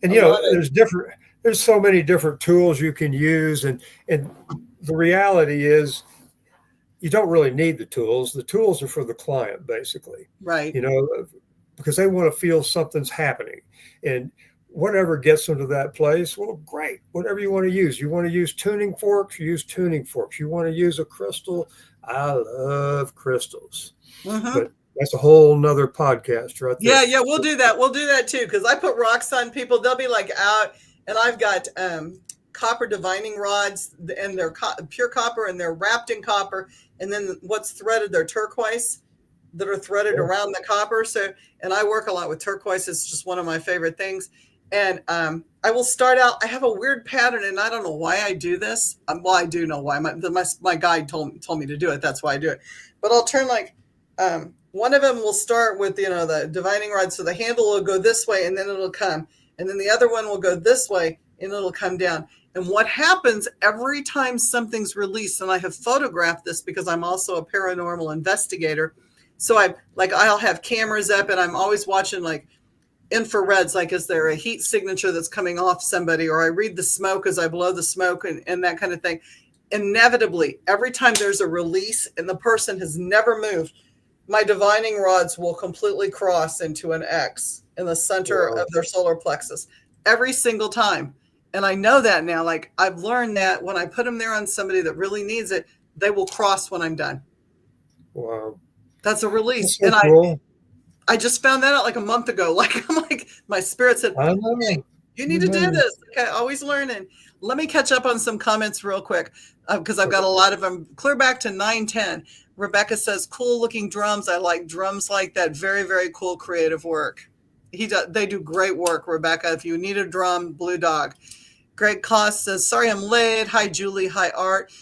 And I love it. there's so many different tools you can use, and the reality is you don't really need the tools. The tools are for the client, basically. Right. Because they want to feel something's happening, and whatever gets them to that place, well, great. Whatever you want to use. You want to use tuning forks, you use tuning forks. You want to use a crystal. I love crystals, but that's a whole nother podcast right there. Yeah, we'll do that. We'll do that too, because I put rocks on people. They'll be like out, and I've got copper divining rods, and they're pure copper, and they're wrapped in copper, and then what's threaded, they're turquoise that are threaded around the copper. So, and I work a lot with turquoise. It's just one of my favorite things. And I will start out. I have a weird pattern, and I don't know why I do this. Well, I do know why. My guide told me to do it. That's why I do it. But I'll turn like one of them will start with the divining rod, so the handle will go this way, and then it'll come, and then the other one will go this way, and it'll come down. And what happens every time something's released, and I have photographed this because I'm also a paranormal investigator. So I'll have cameras up, and I'm always watching like infrareds, like is there a heat signature that's coming off somebody, or I read the smoke as I blow the smoke and that kind of thing. Inevitably, every time there's a release and the person has never moved, my divining rods will completely cross into an X in the center of their solar plexus every single time. And I know that now. Like, I've learned that when I put them there on somebody that really needs it, they will cross when I'm done. Wow. That's a release. That's so And cool. I just found that out like a month ago. My spirit said, I know. Hey, you need to do this. Okay, always learning. Let me catch up on some comments real quick, because I've got a lot of them. Clear back to 910. Rebecca says, cool looking drums. I like drums like that. Very, very cool creative work. They do great work, Rebecca. If you need a drum, Blue Dog. Greg Koss says, sorry I'm late. Hi, Julie. Hi, Art.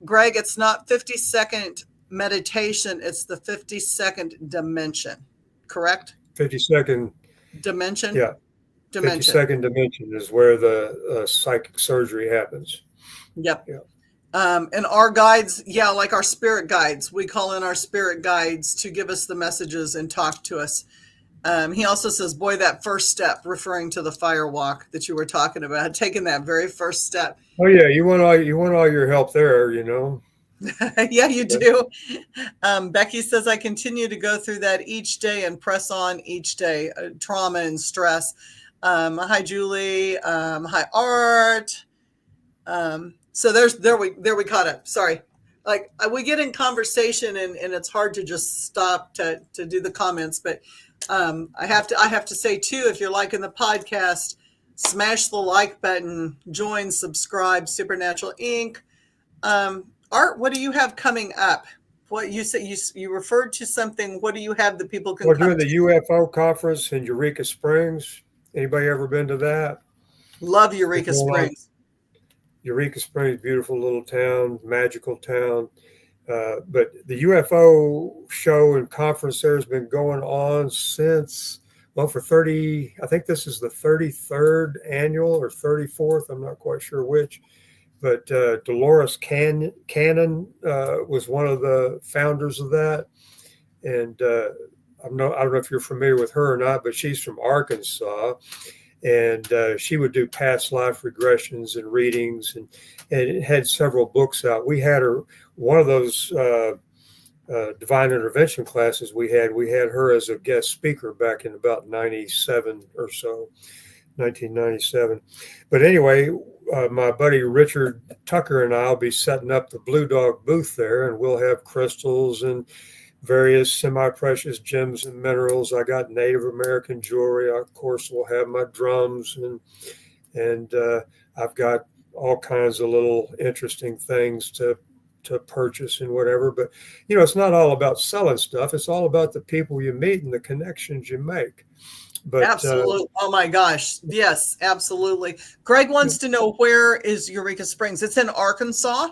Greg, it's not 50-second meditation. It's the 50-second dimension. Correct? 50-second dimension. Yeah. Dimension. 50-second dimension is where the psychic surgery happens. Yep. Yeah. And our guides, like our spirit guides, we call in our spirit guides to give us the messages and talk to us. He also says, boy, that first step, referring to the fire walk that you were talking about, taking that very first step. Oh yeah, you want all your help there, Yeah, you do. Becky says, I continue to go through that each day and press on each day, trauma and stress. Hi, Julie. Hi, Art. So there we caught up. Sorry. Like we get in conversation and it's hard to just stop to do the comments, but I have to say too, if you're liking the podcast, smash the like button, join, subscribe, Supernatural Inc. Art, what do you have coming up? What you said, you referred to something. What do you have that people can? We're doing the UFO conference in Eureka Springs. Anybody ever been to that? Love Eureka Springs. Eureka Springs, beautiful little town, magical town. But the UFO show and conference there has been going on since, for 30, I think this is the 33rd annual or 34th. I'm not quite sure which. But Dolores Cannon was one of the founders of that. And I don't know if you're familiar with her or not, but she's from Arkansas. And she would do past life regressions and readings, and it had several books out. We had her, one of those divine intervention classes we had her as a guest speaker back in about 97 or so, 1997. But anyway, my buddy Richard Tucker and I will be setting up the Blue Dog booth there, and we'll have crystals and various semi-precious gems and minerals. I got Native American jewelry. I, of course, will have my drums, and I've got all kinds of little interesting things to purchase and whatever. But it's not all about selling stuff. It's all about the people you meet and the connections you make. But, absolutely. Oh my gosh. Yes, absolutely. Greg wants to know, where is Eureka Springs? It's in Arkansas.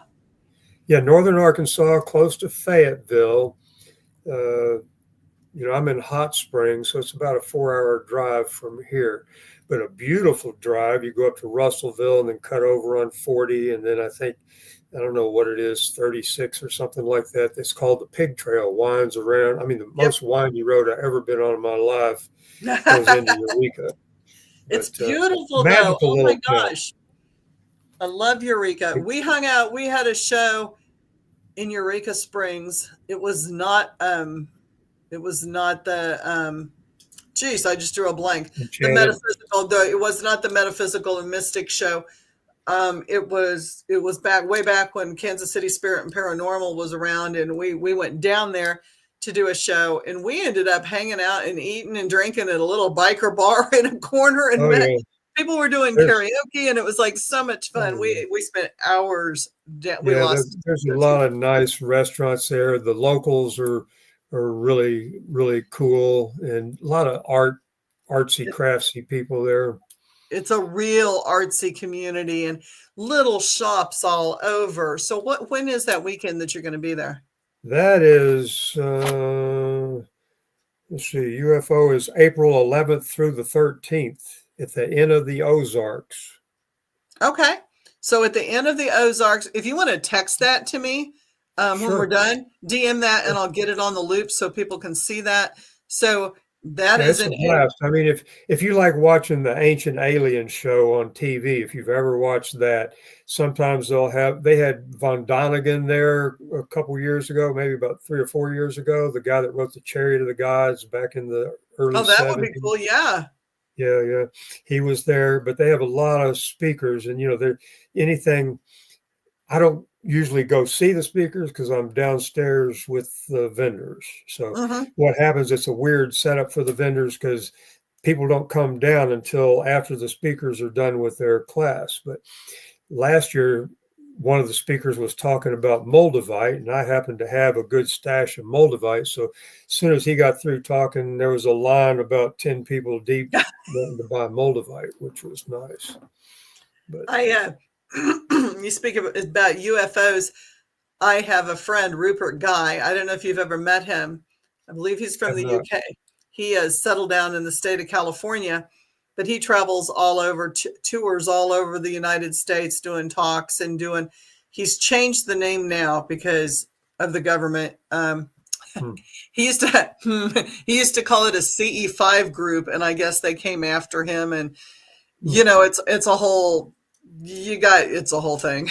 Yeah, northern Arkansas, close to Fayetteville. I'm in Hot Springs, so it's about a 4-hour drive from here. but a beautiful drive. You go up to Russellville and then cut over on 40. And then I don't know what it is, 36 or something like that. It's called the Pig Trail, winds around. I mean, the Yep. most windy road I've ever been on in my life goes into Eureka. It's But beautiful though. magical Oh my little town. gosh. I love Eureka. We hung out. We had a show in Eureka Springs. It was not the geez, I just drew a blank. The Enchanted. metaphysical, it was not the metaphysical and mystic show. It was way back when Kansas City Spirit and Paranormal was around, and we went down there to do a show, and we ended up hanging out and eating and drinking at a little biker bar in a corner, and Oh, yeah. people were doing There's, karaoke, and it was like so much fun. We spent hours. We yeah, lost. there's a lot of nice restaurants there. The locals are really, really cool, and a lot of artsy, craftsy people there. It's a real artsy community and little shops all over. So when is that weekend that you're going to be there? That is, let's see, UFO is April 11th through the 13th at the end of the Ozarks. Okay. So at the end of the Ozarks, if you want to text that to me when we're Sure. done, DM that and I'll get it on the loop so people can see that. So that Yeah, is it's a an blast. I mean, if you like watching the Ancient Alien show on TV, if you've ever watched that, sometimes they had Von Donigan there a couple years ago, maybe about 3 or 4 years ago, the guy that wrote the Chariot of the Gods back in the early that would be 70s. cool. Yeah. Yeah, he was there, but they have a lot of speakers, and they're anything. I don't usually go see the speakers because I'm downstairs with the vendors. So Mm-hmm. what happens? It's a weird setup for the vendors because people don't come down until after the speakers are done with their class. But last year, one of the speakers was talking about Moldavite, and I happened to have a good stash of Moldavite. So as soon as he got through talking, there was a line about 10 people deep wanting to buy Moldavite, which was nice. But You speak about UFOs. I have a friend, Rupert Guy. I don't know if you've ever met him. I believe he's from I'm the not UK. He has settled down in the state of California, but he travels all over, tours all over the United States, doing talks and he's changed the name now because of the government. He used to call it a CE5 group, and I guess they came after him, and it's a whole it's a whole thing.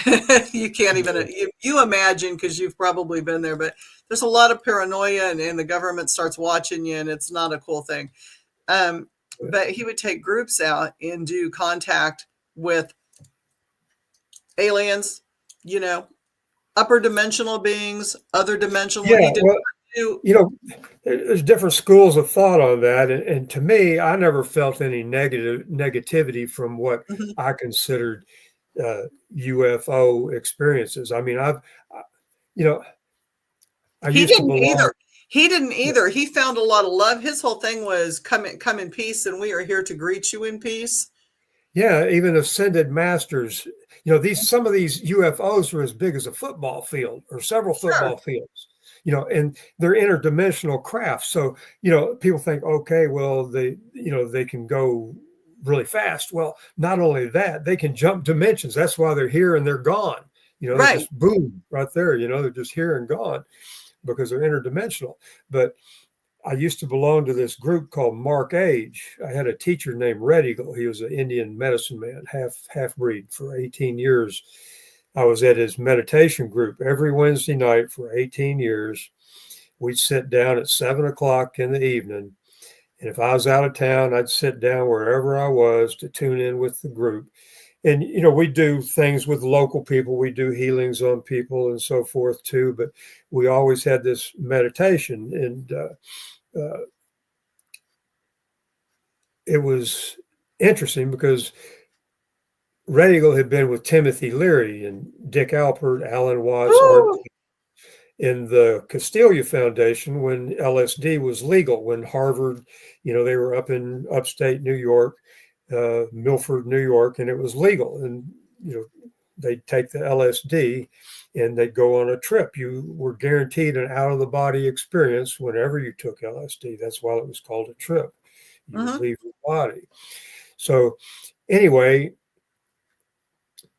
You can't even you imagine, because you've probably been there, but there's a lot of paranoia, and the government starts watching you, and it's not a cool thing. But he would take groups out and do contact with aliens, upper dimensional beings, other dimensional. He Yeah, did well, do. there's different schools of thought on that, and to me, I never felt any negativity from what Mhm. I considered UFO experiences. I mean, you know, I He used to didn't belong. either. He didn't either. He found a lot of love. His whole thing was come in peace, and we are here to greet you in peace. Yeah, even ascended masters. Some of these UFOs are as big as a football field or several Sure. football fields. And they're interdimensional crafts. So, people think, okay, well, they can go really fast. Well, not only that, they can jump dimensions. That's why they're here and they're gone. They're Right. just boom right there. They're just here and gone because they're interdimensional. But I used to belong to this group called Mark Age. I had a teacher named Red Eagle. He was an Indian medicine man, half breed for 18 years. I was at his meditation group every Wednesday night for 18 years. We'd sit down at 7 o'clock in the evening. And if I was out of town, I'd sit down wherever I was to tune in with the group. And, we do things with local people. We do healings on people and so forth too. But we always had this meditation. And, it was interesting because Red Eagle had been with Timothy Leary and Dick Alpert, Alan Watts, Art Woo! in the Castelia Foundation when LSD was legal, when Harvard, they were up in upstate New York, Milford, New York, and it was legal. And, they'd take the LSD and they'd go on a trip. You were guaranteed an out of the body experience whenever you took LSD. That's why it was called a trip. You would Mm-hmm. leave your body. So anyway,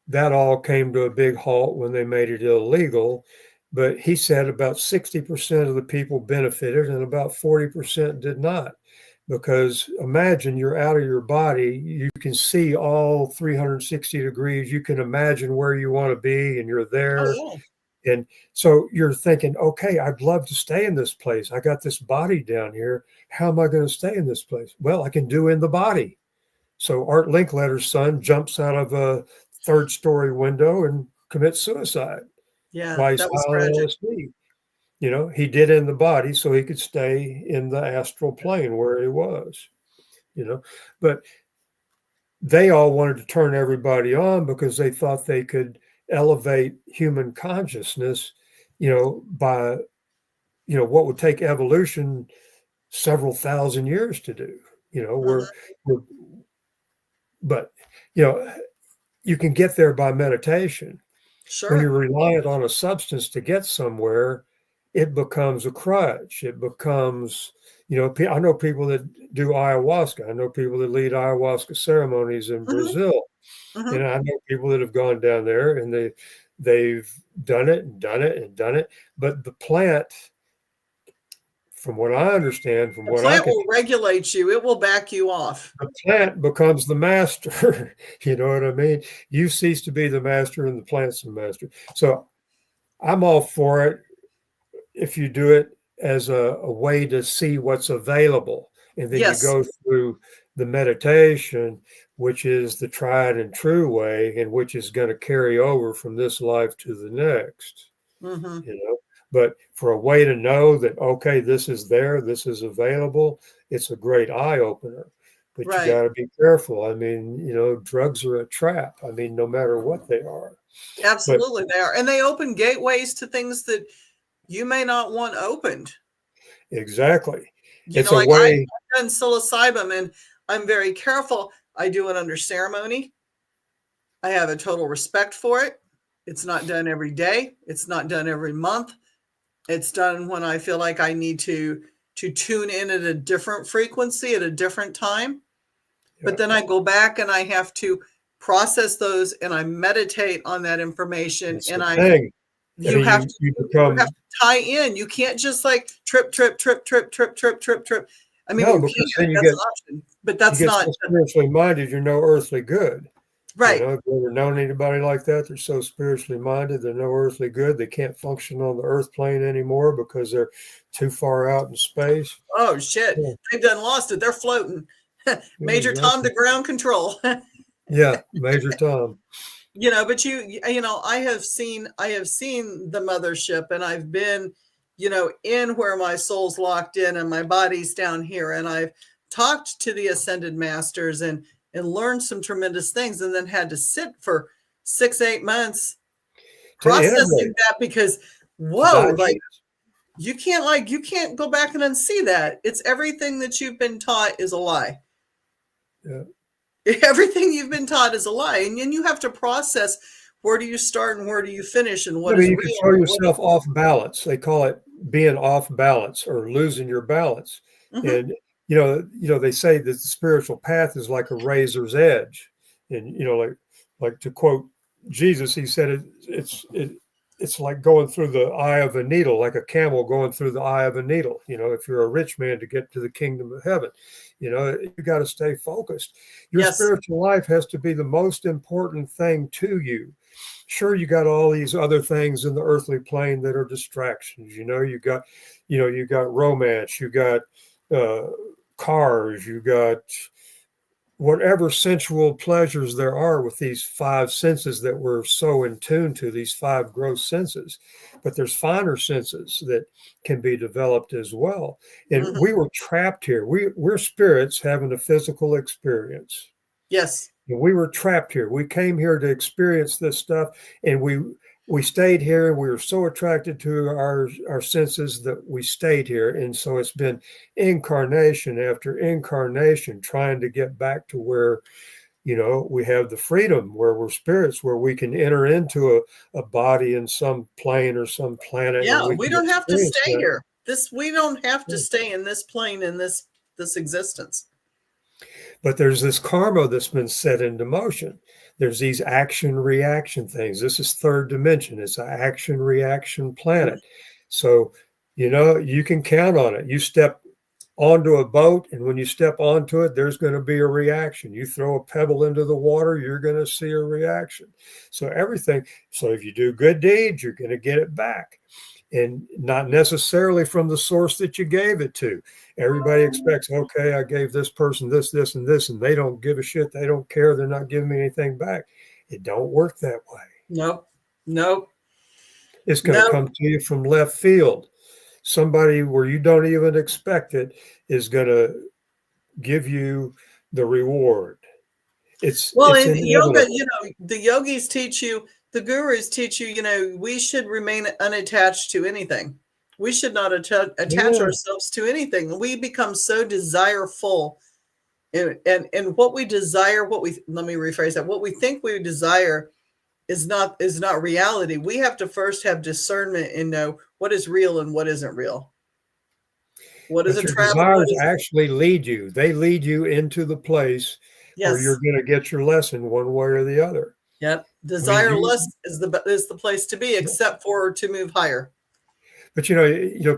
that all came to a big halt when they made it illegal. But he said about 60% of the people benefited and about 40% did not. Because imagine you're out of your body, you can see all 360 degrees, you can imagine where you want to be, and you're Oh, there. yeah. And so you're thinking, okay, I'd love to stay in this place. I got this body down here. How am I going to stay in this place? Well, I can do in the body. So Art Linkletter's son jumps out of a third-story window and commits suicide Yeah, while he's that was high on tragic. LSD. He did in the body so he could stay in the astral plane where he was. But they all wanted to turn everybody on because they thought they could elevate human consciousness, by, what would take evolution several thousand years to do. We're but, you know, you can get there by meditation. When you're Sure. reliant on a substance to get somewhere, it becomes a crutch. It becomes, I know people that do ayahuasca. I know people that lead ayahuasca ceremonies in Hmm. Brazil. Hmm. And I know people that have gone down there and they've done it and done it and done it. But the plant, from what I understand, from The what I plant can, will regulate you. It will back you off. the plant becomes the master. You know what I mean? You cease to be the master and the plant's the master. So I'm all for it if you do it as a way to see what's available. And then you Yes. go through the meditation, which is the tried and true way, and which is going to carry over from this life to the next. Hmm. But for a way to know that, okay, this is there, this is available, it's a great eye opener. But you Right. got to be careful. I mean, drugs are a trap. I mean, no matter what they are. But Absolutely, they are. And they open gateways to things that you may not want opened. exactly, You it's know, a like way. I've done psilocybin and I'm very careful. I do it under ceremony. I have a total respect for it. It's not done every day. It's not done every month. It's done when I feel like I need to tune in at a different frequency at a different time. But Yeah, then I go back and I have to process those and I meditate on that information that's and the I thing. I you mean, have to you you have become. to tie in. You can't just like trip, trip, trip, trip, trip, trip, trip, trip. I mean, No, you can. because then That's an option, but you that's get not so spiritually minded, you're no earthly good. right. Have you ever known anybody like that? They're so spiritually minded, they're no earthly good. They can't function on the earth plane anymore because they're too far out in space. Oh shit, Yeah, they've done lost it. They're floating. yeah, Major Tom exactly. to ground control. Yeah, Major Tom. But I have seen the mothership, and I've been, in where my soul's locked in and my body's down here, and I've talked to the ascended masters and learned some tremendous things, and then had to sit for 6-8 months To processing integrate, that because to whoa, digest. like you can't go back and unsee that. It's everything that you've been taught is a lie. Yeah. Everything you've been taught is a lie, and then you have to process where do you start and where do you finish and Yeah, what but is you can real throw and what yourself off balance. They call it being off balance or losing your balance. Mhm. And they say that the spiritual path is like a razor's edge. And like to quote Jesus, he said it's like going through the eye of a needle, like a camel going through the eye of a needle. If you're a rich man to get to the kingdom of heaven, you got to stay focused. Your Yes. spiritual life has to be the most important thing to you. Sure, you got all these other things in the earthly plane that are distractions. You got romance, you got uh, cars, you got whatever sensual pleasures there are with these five senses that we're so in tune to, these five gross senses. But there's finer senses that can be developed as well. And Mhm. we were trapped here. We're spirits having a physical experience. Yes. And we were trapped here. We came here to experience this stuff, and we stayed here. We were so attracted to our senses that we stayed here. And so it's been incarnation after incarnation trying to get back to where, we have the freedom, where we're spirits, where we can enter into a body in some plane or some planet, and Yeah, we we can don't have to experience stay that. here. We don't have to Yeah. stay in this plane in this existence. But there's this karma that's been set into motion. There's these action reaction things. This is third dimension. It's an action reaction planet. So, you can count on it. You step onto a boat, and when you step onto it, there's going to be a reaction. You throw a pebble into the water, you're going to see a reaction. So if you do good deeds, you're going to get it back. And not necessarily from the source that you gave it to. Everybody expects, okay, I gave this person this, and this, and they don't give a shit. They don't care. They're not giving me anything back. It don't work that way. Nope. It's going to come to you from left field. Somebody where you don't even expect it is going to give you the reward. It's in yoga, the yogis teach you, the gurus teach you, we should remain unattached to anything. We should not attach ourselves to anything. We become so desireful, and what we desire, let me rephrase that. What we think we desire is not reality. We have to first have discernment and know what is real and what isn't real. What is a trap? Desires actually lead you. They lead you into the place where you're going to get your lesson one way or the other. Yep. Desireless is the place to be, except for to move higher. But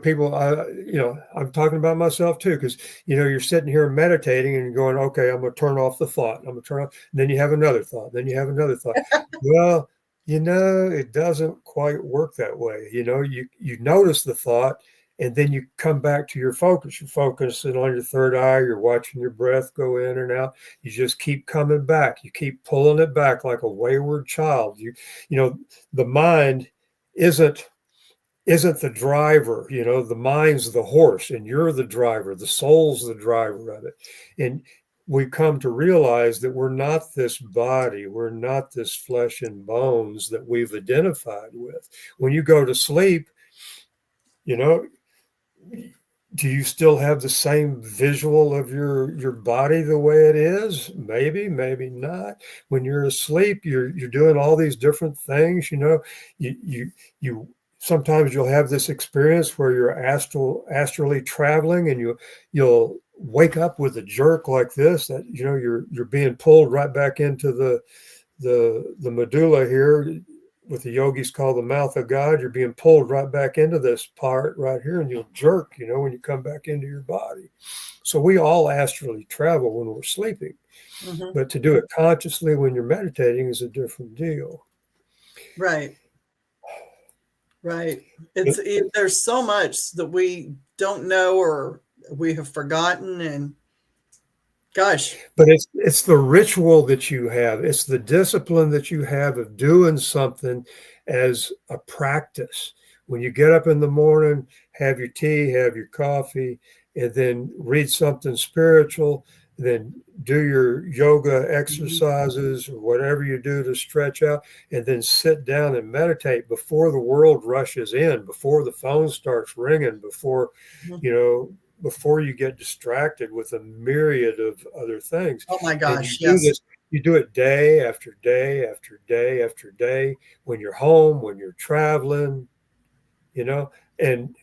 people, I'm talking about myself too, because you're sitting here meditating and going, okay, I'm going to turn off the thought. I'm going to turn off. And then you have another thought. Then you have another thought. Well, it doesn't quite work that way. You notice the thought, and then you come back to your focus. You're focusing on your third eye. You're watching your breath go in and out. You just keep coming back. You keep pulling it back like a wayward child. The mind isn't the driver. The mind's the horse, and you're the driver. The soul's the driver of it. And we come to realize that we're not this body. We're not this flesh and bones that we've identified with. When you go to sleep, do you still have the same visual of your body the way it is? Maybe not. When you're asleep, you're doing all these different things. You sometimes you'll have this experience where you're astrally traveling, and you'll wake up with a jerk like this, that you're being pulled right back into the medulla here, what the yogis call the mouth of God. You're being pulled right back into this part right here, and you'll jerk, when you come back into your body. So we all astrally travel when we're sleeping, but to do it consciously when you're meditating is a different deal. Right. There's so much that we don't know or we have forgotten, and gosh. But it's the ritual that you have. It's the discipline that you have of doing something as a practice. When you get up in the morning, have your tea, have your coffee, and then read something spiritual, then do your yoga exercises or whatever you do to stretch out, and then sit down and meditate before the world rushes in, before the phone starts ringing, before you get distracted with a myriad of other things. Oh my gosh, yes. You do it day after day after day after day, when you're home, when you're traveling, and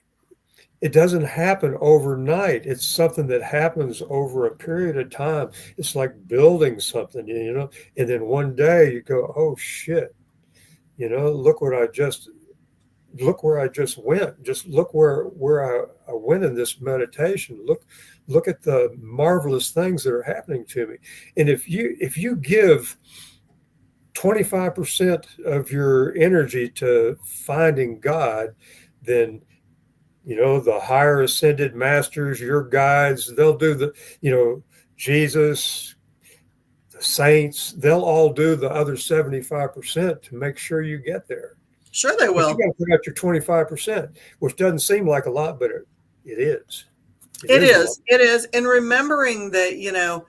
it doesn't happen overnight. It's something that happens over a period of time. It's like building something, and then one day you go, oh shit, look where I just went. Just look where I went in this meditation. Look at the marvelous things that are happening to me. And if you give 25% of your energy to finding God, then the higher ascended masters, your guides, they'll do Jesus, the saints, they'll all do the other 75% to make sure you get there. Sure they will. But you got to put out your 25%, which doesn't seem like a lot, but it is. It is. And remembering that,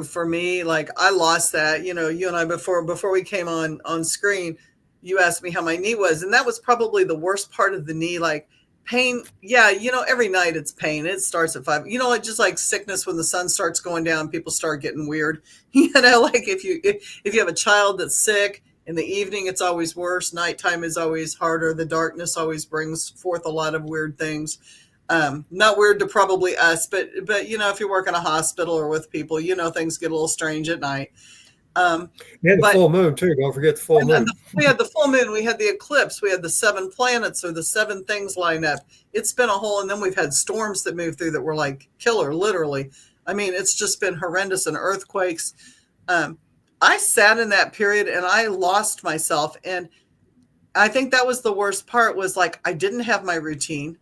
for me, like I lost that, you and I, before we came on screen, you asked me how my knee was. And that was probably the worst part of the knee. Like pain. Yeah. Every night it's pain. It starts at 5, like just like sickness, when the sun starts going down, people start getting weird, like if you have a child that's sick, in the evening, it's always worse. Nighttime is always harder. The darkness always brings forth a lot of weird things. Not weird to probably us, but if you work in a hospital or with people, things get a little strange at night. And the full moon too. Don't forget the full moon. We had the full moon. We had the eclipse. We had the 7 planets or the 7 things line up. It's been a whole, and then we've had storms that moved through that were like killer, literally. I mean, it's just been horrendous, and earthquakes. I sat in that period and I lost myself. And I think that was the worst part, was like, I didn't have my routine.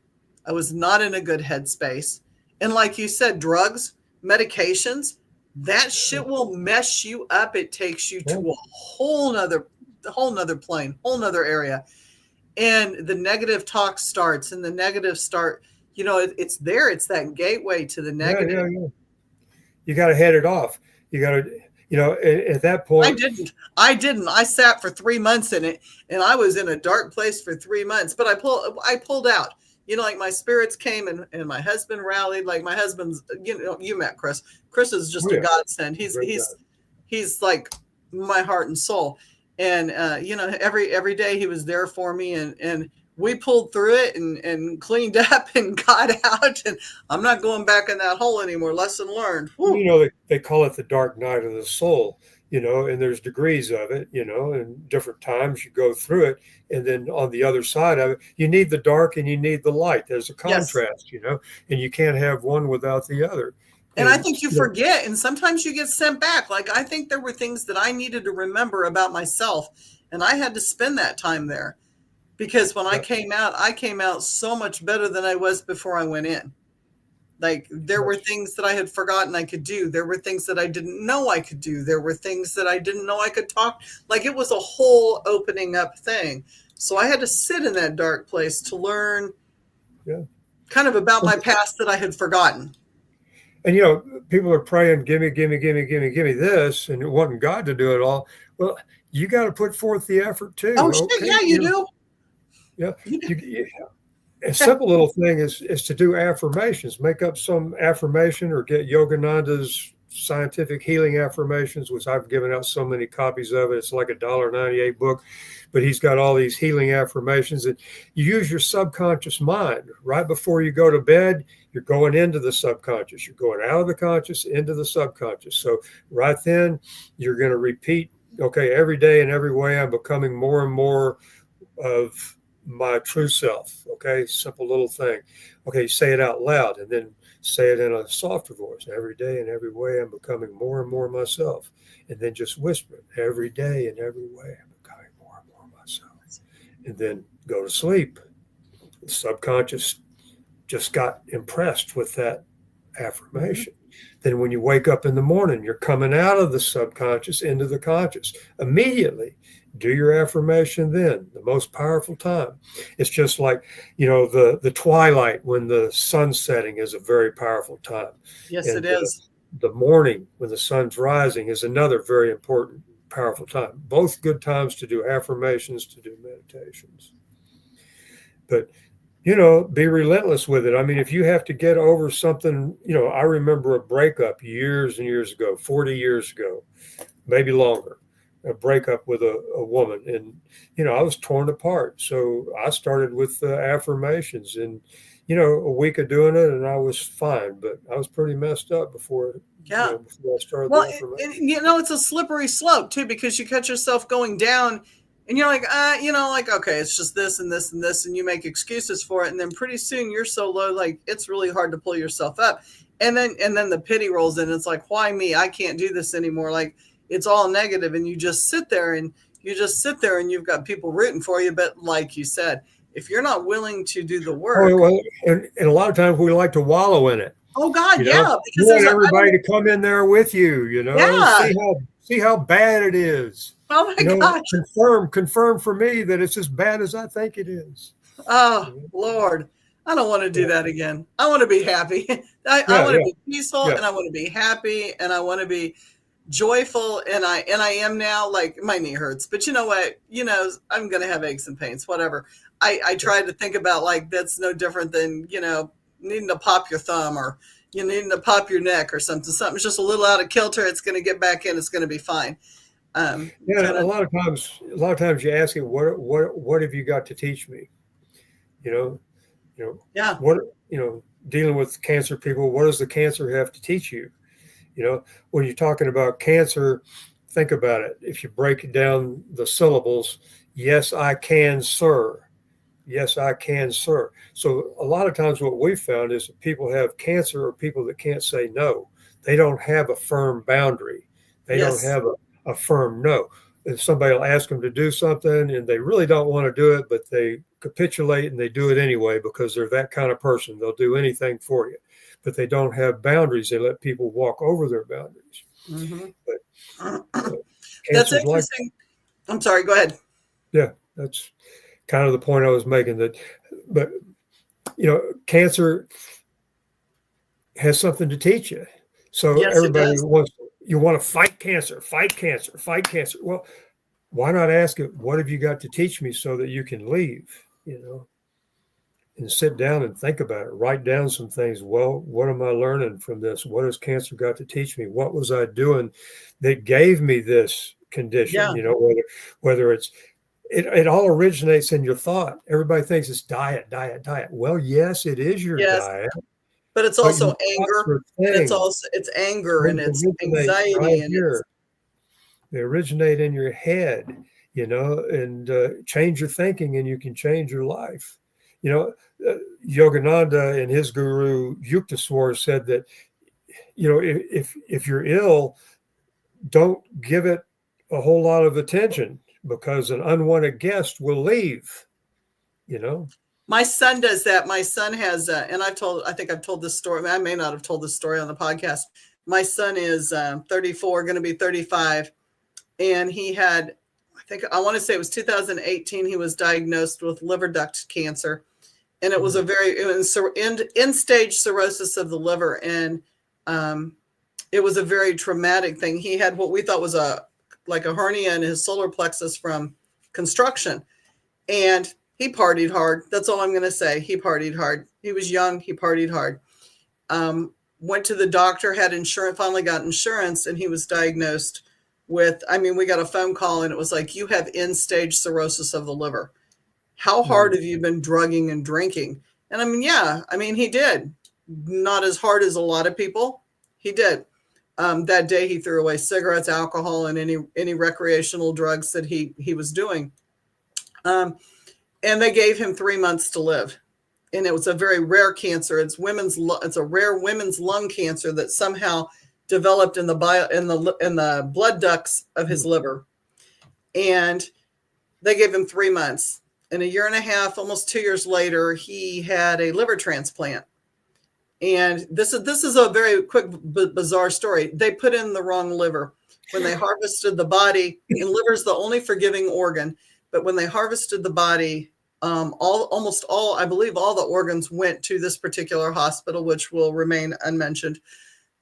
I was not in a good headspace. And like you said, drugs, medications, that shit will mess you up. It takes you to a whole nother plane, whole nother area. And the negative talk starts, and the negative start, it's there. It's that gateway to the negative. Yeah. You got to head it off. You got to, at that point. I didn't. I sat for 3 months in it, and I was in a dark place for 3 months, but I pulled out. Like my spirits came, and my husband rallied. Like my husband's, you met Chris. Chris is just a godsend. He's like my heart and soul. And, every day he was there for me, and we pulled through it and cleaned up and got out. And I'm not going back in that hole anymore. Lesson learned. Woo. They call it the dark night of the soul. And there's degrees of it, and different times you go through it. And then on the other side of it, you need the dark and you need the light. There's a contrast, and you can't have one without the other. And I think you forget, and sometimes you get sent back. Like, I think there were things that I needed to remember about myself, and I had to spend that time there, because when I came out so much better than I was before I went in. Like, there were things that I had forgotten I could do. There were things that I didn't know I could do. There were things that I didn't know I could talk. Like, it was a whole opening up thing. So I had to sit in that dark place to learn kind of about my past that I had forgotten. And, people are praying, give me this, and wanting God to do it all. Well, you got to put forth the effort too. Oh, shit, yeah, you do. Yeah. A simple little thing is to do affirmations. Make up some affirmation, or get Yogananda's scientific healing affirmations, which I've given out so many copies of it. It's like $1.98 book, but he's got all these healing affirmations. And you use your subconscious mind right before you go to bed. You're going into the subconscious. You're going out of the conscious into the subconscious. So right then you're going to repeat, every day and every way I'm becoming more and more of my true self. Simple little thing. Say it out loud, and then say it in a softer voice. Every day and every way I'm becoming more and more myself. And then just whisper it. Every day and every way I'm becoming more and more myself. And then go to sleep. The subconscious just got impressed with that affirmation. Then when you wake up in the morning, you're coming out of the subconscious into the conscious. Immediately do your affirmation then, the most powerful time. It's just like, the twilight when the sun's setting is a very powerful time. Yes, and it is. The morning when the sun's rising is another very important, powerful time. Both good times to do affirmations, to do meditations. But be relentless with it. I mean, if you have to get over something, I remember a breakup years and years ago, 40 years ago, maybe longer, a breakup with a woman. And, I was torn apart. So I started with affirmations, and, a week of doing it and I was fine, but I was pretty messed up before I started the affirmation. It's a slippery slope too, because you catch yourself going down. And you're like, okay, it's just this and this and this. And you make excuses for it. And then pretty soon you're so low, like it's really hard to pull yourself up. And then the pity rolls in. It's like, why me? I can't do this anymore. Like, it's all negative. And you just sit there and you've got people rooting for you. But like you said, if you're not willing to do the work. And a lot of times we like to wallow in it. Oh God, yeah. Because you want everybody to come in there with you, see how bad it is. Oh my gosh. Confirm for me that it's as bad as I think it is. Oh Lord. I don't want to do that again. I want to be happy. I want to be peaceful, and I want to be happy, and I want to be joyful. And I am now. Like, my knee hurts, but you know what? I'm going to have aches and pains, whatever. I try to think about, like, that's no different than, needing to pop your thumb, or needing to pop your neck or something. Something's just a little out of kilter. It's going to get back in. It's going to be fine. A lot of times you ask it, what have you got to teach me? Yeah. What, dealing with cancer people, what does the cancer have to teach you? When you're talking about cancer, think about it. If you break down the syllables, yes, I can, sir. Yes, I can, sir. So a lot of times what we've found is that people have cancer or people that can't say no. They don't have a firm boundary. They don't Yes. have a firm no. If somebody will ask them to do something and they really don't want to do it, but they capitulate and they do it anyway because they're that kind of person. They'll do anything for you, but they don't have boundaries. They let people walk over their boundaries. Mm-hmm. But That's cancer's like, interesting. I'm sorry. Go ahead. yeah, that's kind of the point I was making. But cancer has something to teach you. So Yes, it everybody does. you want to fight cancer, fight cancer, fight cancer. Well, why not ask it, what have you got to teach me so that you can leave, and sit down and think about it, write down some things. Well, what am I learning from this? What has cancer got to teach me? What was I doing that gave me this condition? Yeah. Whether it all originates in your thought. Everybody thinks it's diet. Well, yes, it is your Yes. diet. But it's But also anger. And it's anger and it's anxiety right and here. They originate in your head, and change your thinking, and you can change your life. Yogananda and his guru Yukteswar said that, if you're ill, don't give it a whole lot of attention because an unwanted guest will leave. My son does that. My son has, and I think I've told this story. I may not have told this story on the podcast. My son is 34, going to be 35. And he had, I want to say it was 2018, he was diagnosed with liver duct cancer. And it was end stage cirrhosis of the liver. And it was a very traumatic thing. He had what we thought was like a hernia in his solar plexus from construction. And he partied hard. That's all I'm going to say. He partied hard. He was young. He partied hard. Went to the doctor, had insurance, finally got insurance, and he was diagnosed with, we got a phone call and it was like, you have end stage cirrhosis of the liver. How hard have you been drugging and drinking? And he did. Not as hard as a lot of people. He did. That day he threw away cigarettes, alcohol, and any recreational drugs that he was doing. And they gave him 3 months to live. And it was a very rare cancer. It's a rare women's lung cancer that somehow developed in the blood ducts of his liver. And they gave him 3 months. And a year and a half, almost 2 years later, he had a liver transplant. And this is a very quick, bizarre story. They put in the wrong liver. When they harvested the body, and liver's the only forgiving organ, but when they harvested the body, almost all, I believe all the organs went to this particular hospital, which will remain unmentioned.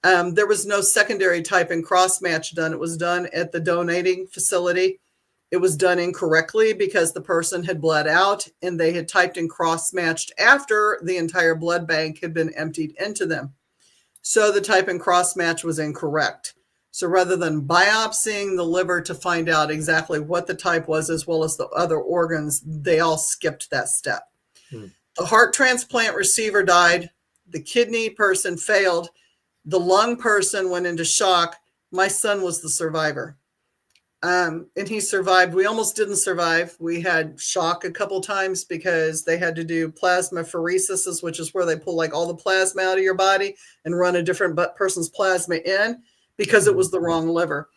There was no secondary type and cross match done. It was done at the donating facility. It was done incorrectly because the person had bled out and they had typed and cross matched after the entire blood bank had been emptied into them. So the type and cross match was incorrect. So rather than biopsying the liver to find out exactly what the type was, as well as the other organs, they all skipped that step. The heart transplant receiver died. The kidney person failed. The lung person went into shock. My son was the survivor. And he survived. We almost didn't survive. We had shock a couple times because they had to do plasmapheresis, which is where they pull like all the plasma out of your body and run a different person's plasma in, because it was the wrong liver.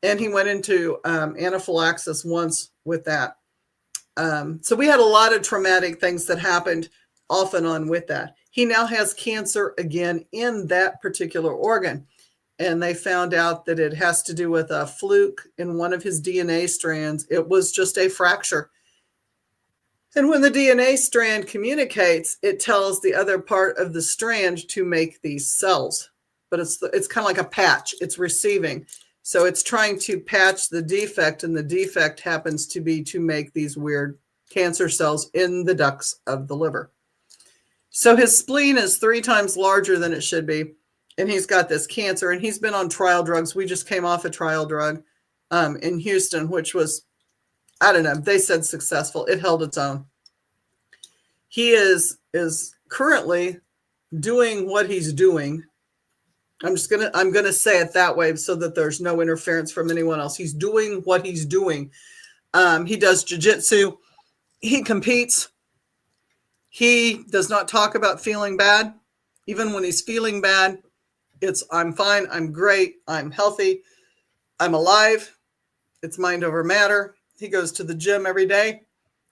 And he went into anaphylaxis once with that. So we had a lot of traumatic things that happened off and on with that. He now has cancer again in that particular organ. And they found out that it has to do with a fluke in one of his DNA strands. It was just a fracture. And when the DNA strand communicates, it tells the other part of the strand to make these cells. But it's kind of like a patch. It's receiving. So it's trying to patch the defect, and the defect happens to be to make these weird cancer cells in the ducts of the liver. So his spleen is 3 times larger than it should be. And he's got this cancer, and he's been on trial drugs. We just came off a trial drug in Houston, which was, I don't know, they said successful. It held its own. he is currently doing what he's doing. I'm gonna say it that way so that there's no interference from anyone else. He's doing what he's doing. He does jiu-jitsu. He competes. He does not talk about feeling bad. Even when he's feeling bad, it's I'm fine, I'm great, I'm healthy, I'm alive. It's mind over matter. He goes to the gym every day.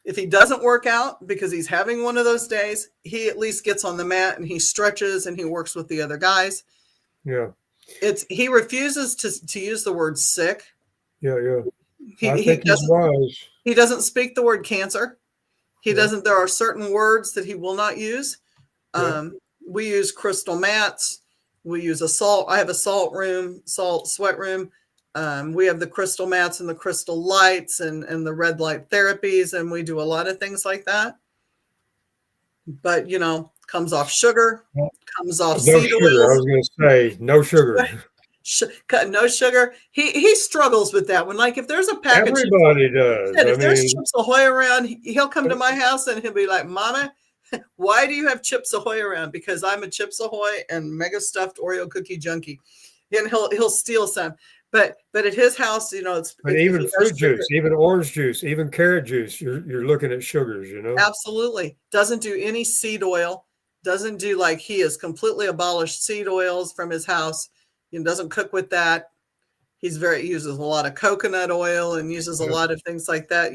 If he doesn't work out because he's having one of those days, he at least gets on the mat and he stretches and he works with the other guys. Yeah. He refuses to use the word sick. Yeah. I think he's wise. He doesn't speak the word cancer. He doesn't. There are certain words that he will not use. We use crystal mats. We use a salt. I have a salt sweat room. We have the crystal mats and the crystal lights and the red light therapies. And we do a lot of things like that. But, comes off sugar, comes off seed sugar. oils. I was going to say no sugar. No sugar. He struggles with that one. Like if there's a pack everybody of chips, does. If there's Chips Ahoy around, he'll come to my house and he'll be like, "Mama, why do you have Chips Ahoy around?" Because I'm a Chips Ahoy and mega stuffed Oreo cookie junkie, and he'll steal some. But at his house, it's but even fruit juice, even orange juice, even carrot juice, you're looking at sugars, Absolutely. Doesn't do any seed oil. Doesn't do he has completely abolished seed oils from his house. Doesn't cook with that. He uses a lot of coconut oil and uses a lot of things like that,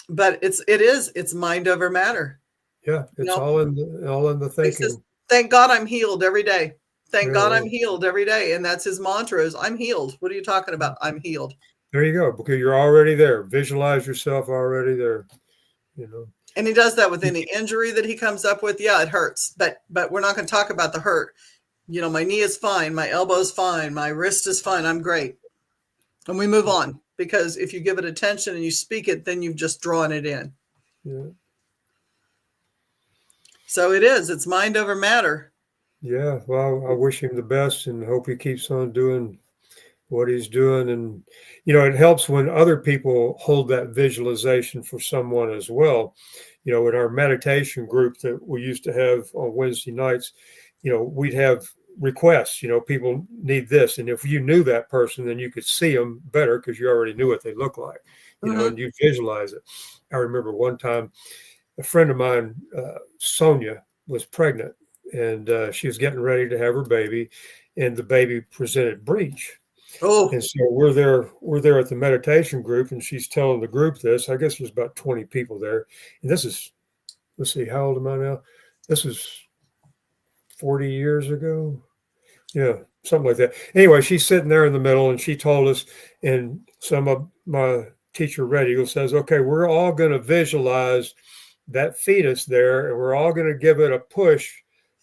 but it's mind over matter. Yeah. It's all in the thinking. Thank God I'm healed every day. Thank God I'm healed every day. And that's his mantra is I'm healed. What are you talking about? I'm healed. There you go. Because you're already there. Visualize yourself already there, And he does that with any injury that he comes up with. Yeah, it hurts, but we're not going to talk about the hurt. My knee is fine. My elbow's fine. My wrist is fine. I'm great. And we move on because if you give it attention and you speak it, then you've just drawn it in. Yeah. So it's mind over matter. Yeah. Well, I wish him the best and hope he keeps on doing what he's doing. And, it helps when other people hold that visualization for someone as well. In our meditation group that we used to have on Wednesday nights, we'd have requests, people need this. And if you knew that person, then you could see them better because you already knew what they look like, and you visualize it. I remember one time a friend of mine, Sonia, was pregnant and she was getting ready to have her baby and the baby presented breech. Oh. And so we're there at the meditation group and she's telling the group this. I guess there's about 20 people there. And this is, let's see, how old am I now? This is 40 years ago. Yeah, something like that. Anyway, she's sitting there in the middle and she told us, and some of my teacher Red Eagle says, okay, we're all going to visualize that fetus there and we're all going to give it a push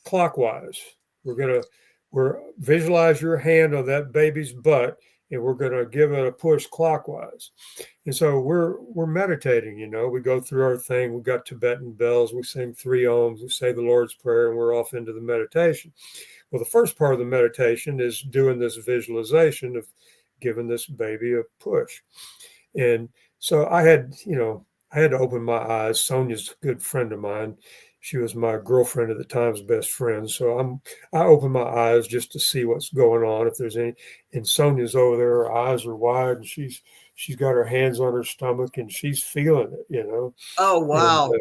clockwise. We're visualize your hand on that baby's butt and we're going to give it a push clockwise. And so we're meditating, we go through our thing. We got Tibetan bells. We sing 3 ohms. We say the Lord's Prayer and we're off into the meditation. Well, the first part of the meditation is doing this visualization of giving this baby a push. And so I had to open my eyes. Sonia's a good friend of mine. She was my girlfriend at the time's best friend. So I open my eyes just to see what's going on, if there's any. And Sonia's over there, her eyes are wide, and she's got her hands on her stomach, and she's feeling it, Oh, wow. And,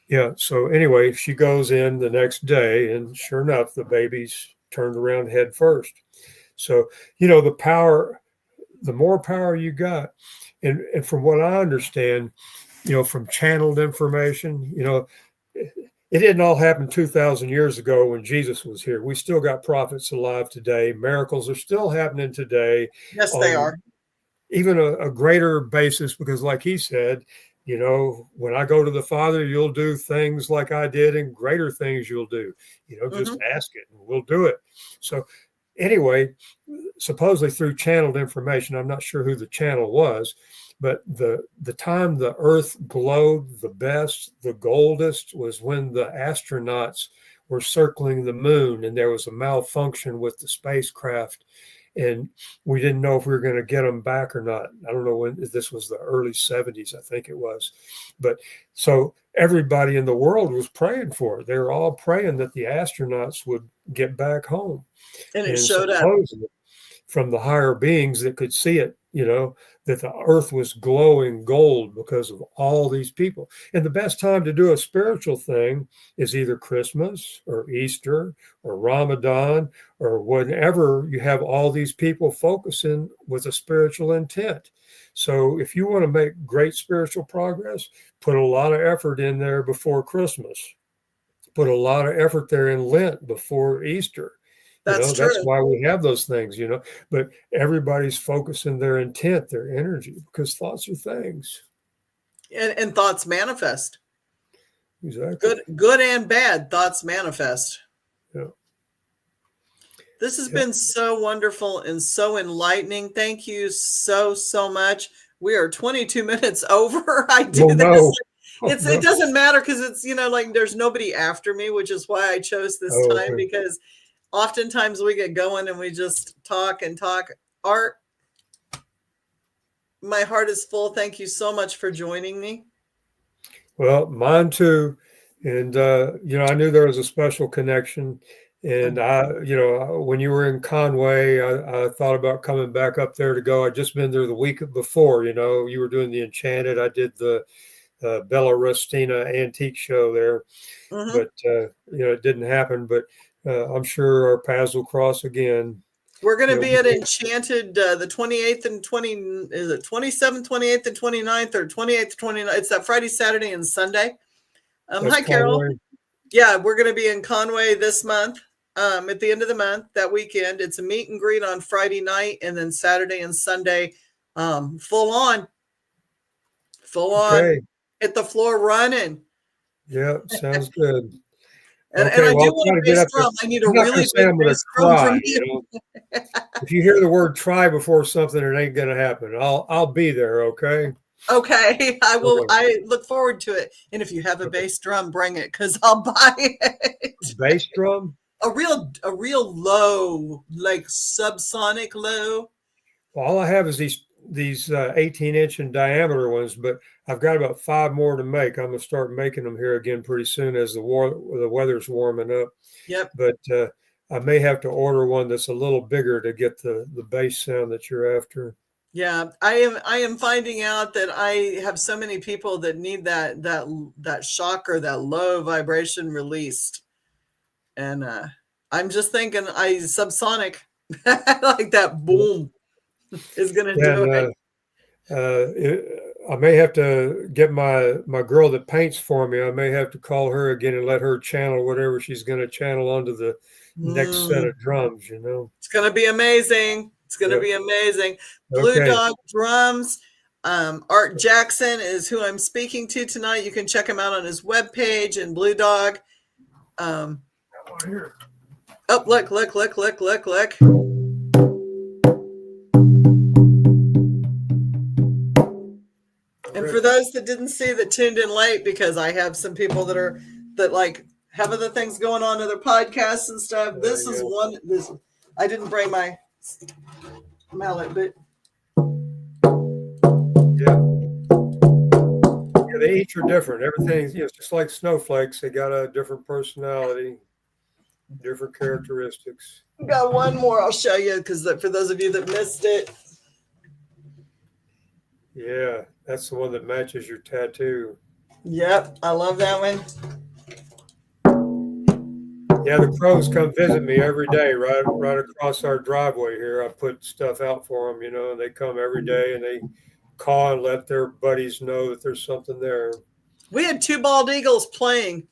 yeah. So anyway, she goes in the next day, and sure enough, the baby's turned around head first. So the more power you got, and from what I understand, from channeled information, it didn't all happen 2,000 years ago when Jesus was here. We still got prophets alive today. Miracles are still happening today. Yes, they are. Even a greater basis, because like he said, when I go to the Father, you'll do things like I did and greater things you'll do. Just ask it and we'll do it. So anyway, supposedly through channeled information, I'm not sure who the channel was, but the time the earth glowed the best, the goldest, was when the astronauts were circling the moon and there was a malfunction with the spacecraft. and we didn't know if we were going to get them back or not. I don't know when. This was the early 70s, I think it was. But so everybody in the world was praying for it. They were all praying that the astronauts would get back home. And it And showed up. supposedly from the higher beings that could see it, that the earth was glowing gold because of all these people. And the best time to do a spiritual thing is either Christmas or Easter or Ramadan or whenever you have all these people focusing with a spiritual intent. So if you want to make great spiritual progress, put a lot of effort in there before Christmas. Put a lot of effort there in Lent before Easter. That's That's true. why we have those things, but everybody's focusing their intent, their energy, because thoughts are things. And thoughts manifest. Exactly. Good and bad thoughts manifest. Yeah. This has been so wonderful and so enlightening. Thank you so much. We are 22 minutes over. I do this. No. It doesn't matter because it's, like there's nobody after me, which is why I chose this time, because oftentimes we get going and we just talk and talk. Art, my heart is full. Thank you so much for joining me. Well, mine too. And, I knew there was a special connection. And when you were in Conway, I thought about coming back up there to go. I'd just been there the week before, you were doing the Enchanted. I did the Bella Rustina antique show there, but, it didn't happen. But I'm sure our paths will cross again. We're going to be at Enchanted the 28th and 27th, 28th, and 29th, or 28th, 29th. It's that Friday, Saturday, and Sunday. Hi, Carol. Conway. Yeah, we're going to be in Conway this month. At the end of the month, that weekend. It's a meet and greet on Friday night, and then Saturday and Sunday, full on. Hit the floor running. Yeah, sounds good. And I do want a bass drum. I need a really big bass drum from you. If you hear the word try before something, it ain't going to happen. I'll be there, okay? Okay, I will. I look forward to it. And if you have a bass drum, bring it, because I'll buy it. Bass drum? A real low, like subsonic low. Well, all I have is these 18-inch in diameter ones, but I've got about 5 more to make. I'm going to start making them here again pretty soon as the weather's warming up. Yep. But I may have to order one that's a little bigger to get the bass sound that you're after. Yeah, I am finding out that I have so many people that need that shock or that low vibration released. And I'm just thinking subsonic, like that boom is going to do it. I may have to get my girl that paints for me. I may have to call her again and let her channel whatever she's going to channel onto the next set of drums, It's going to be amazing. It's going to be amazing. Blue Dog Drums. Art Jackson is who I'm speaking to tonight. You can check him out on his webpage and Blue Dog. Oh, look. And for those that didn't see, that tuned in late, because I have some people that like have other things going on, other podcasts and stuff. This is one. I didn't bring my mallet, but they each are different. Everything's just like snowflakes. They got a different personality, different characteristics. Got one more I'll show you, because for those of you that missed it. Yeah, that's the one that matches your tattoo. Yep, I love that one. Yeah, the crows come visit me every day, right across our driveway here. I put stuff out for them, and they come every day and they caw and let their buddies know that there's something there. We had 2 bald eagles playing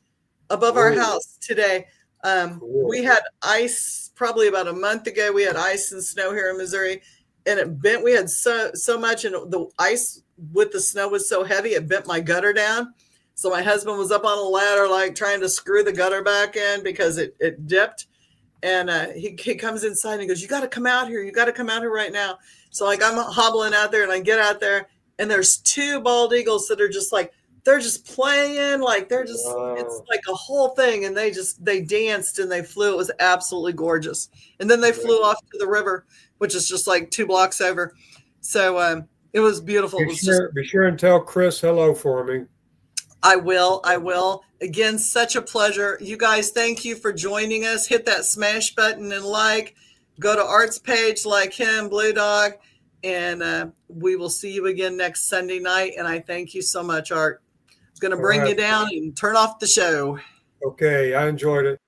above our house today. Cool. We had ice probably about a month ago. We had ice and snow here in Missouri, and it bent. We had so much, and the ice with the snow was so heavy it bent my gutter down. So my husband was up on a ladder, like trying to screw the gutter back in because it dipped. And he comes inside and he goes, "You got to come out here. You got to come out here right now." So like I'm hobbling out there, and I get out there, and there's 2 bald eagles that are just like, they're just playing, like they're just, it's like a whole thing. And they danced and they flew. It was absolutely gorgeous. And then they flew off to the river which is just like 2 blocks over. So it was beautiful. It was just, Be sure and tell Chris hello for me. I will. I will. Again, such a pleasure. You guys, thank you for joining us. Hit that smash button and like. Go to Art's page, like him, Blue Dog, and we will see you again next Sunday night. And I thank you so much, Art. I'm going to bring you down and turn off the show. Okay, I enjoyed it.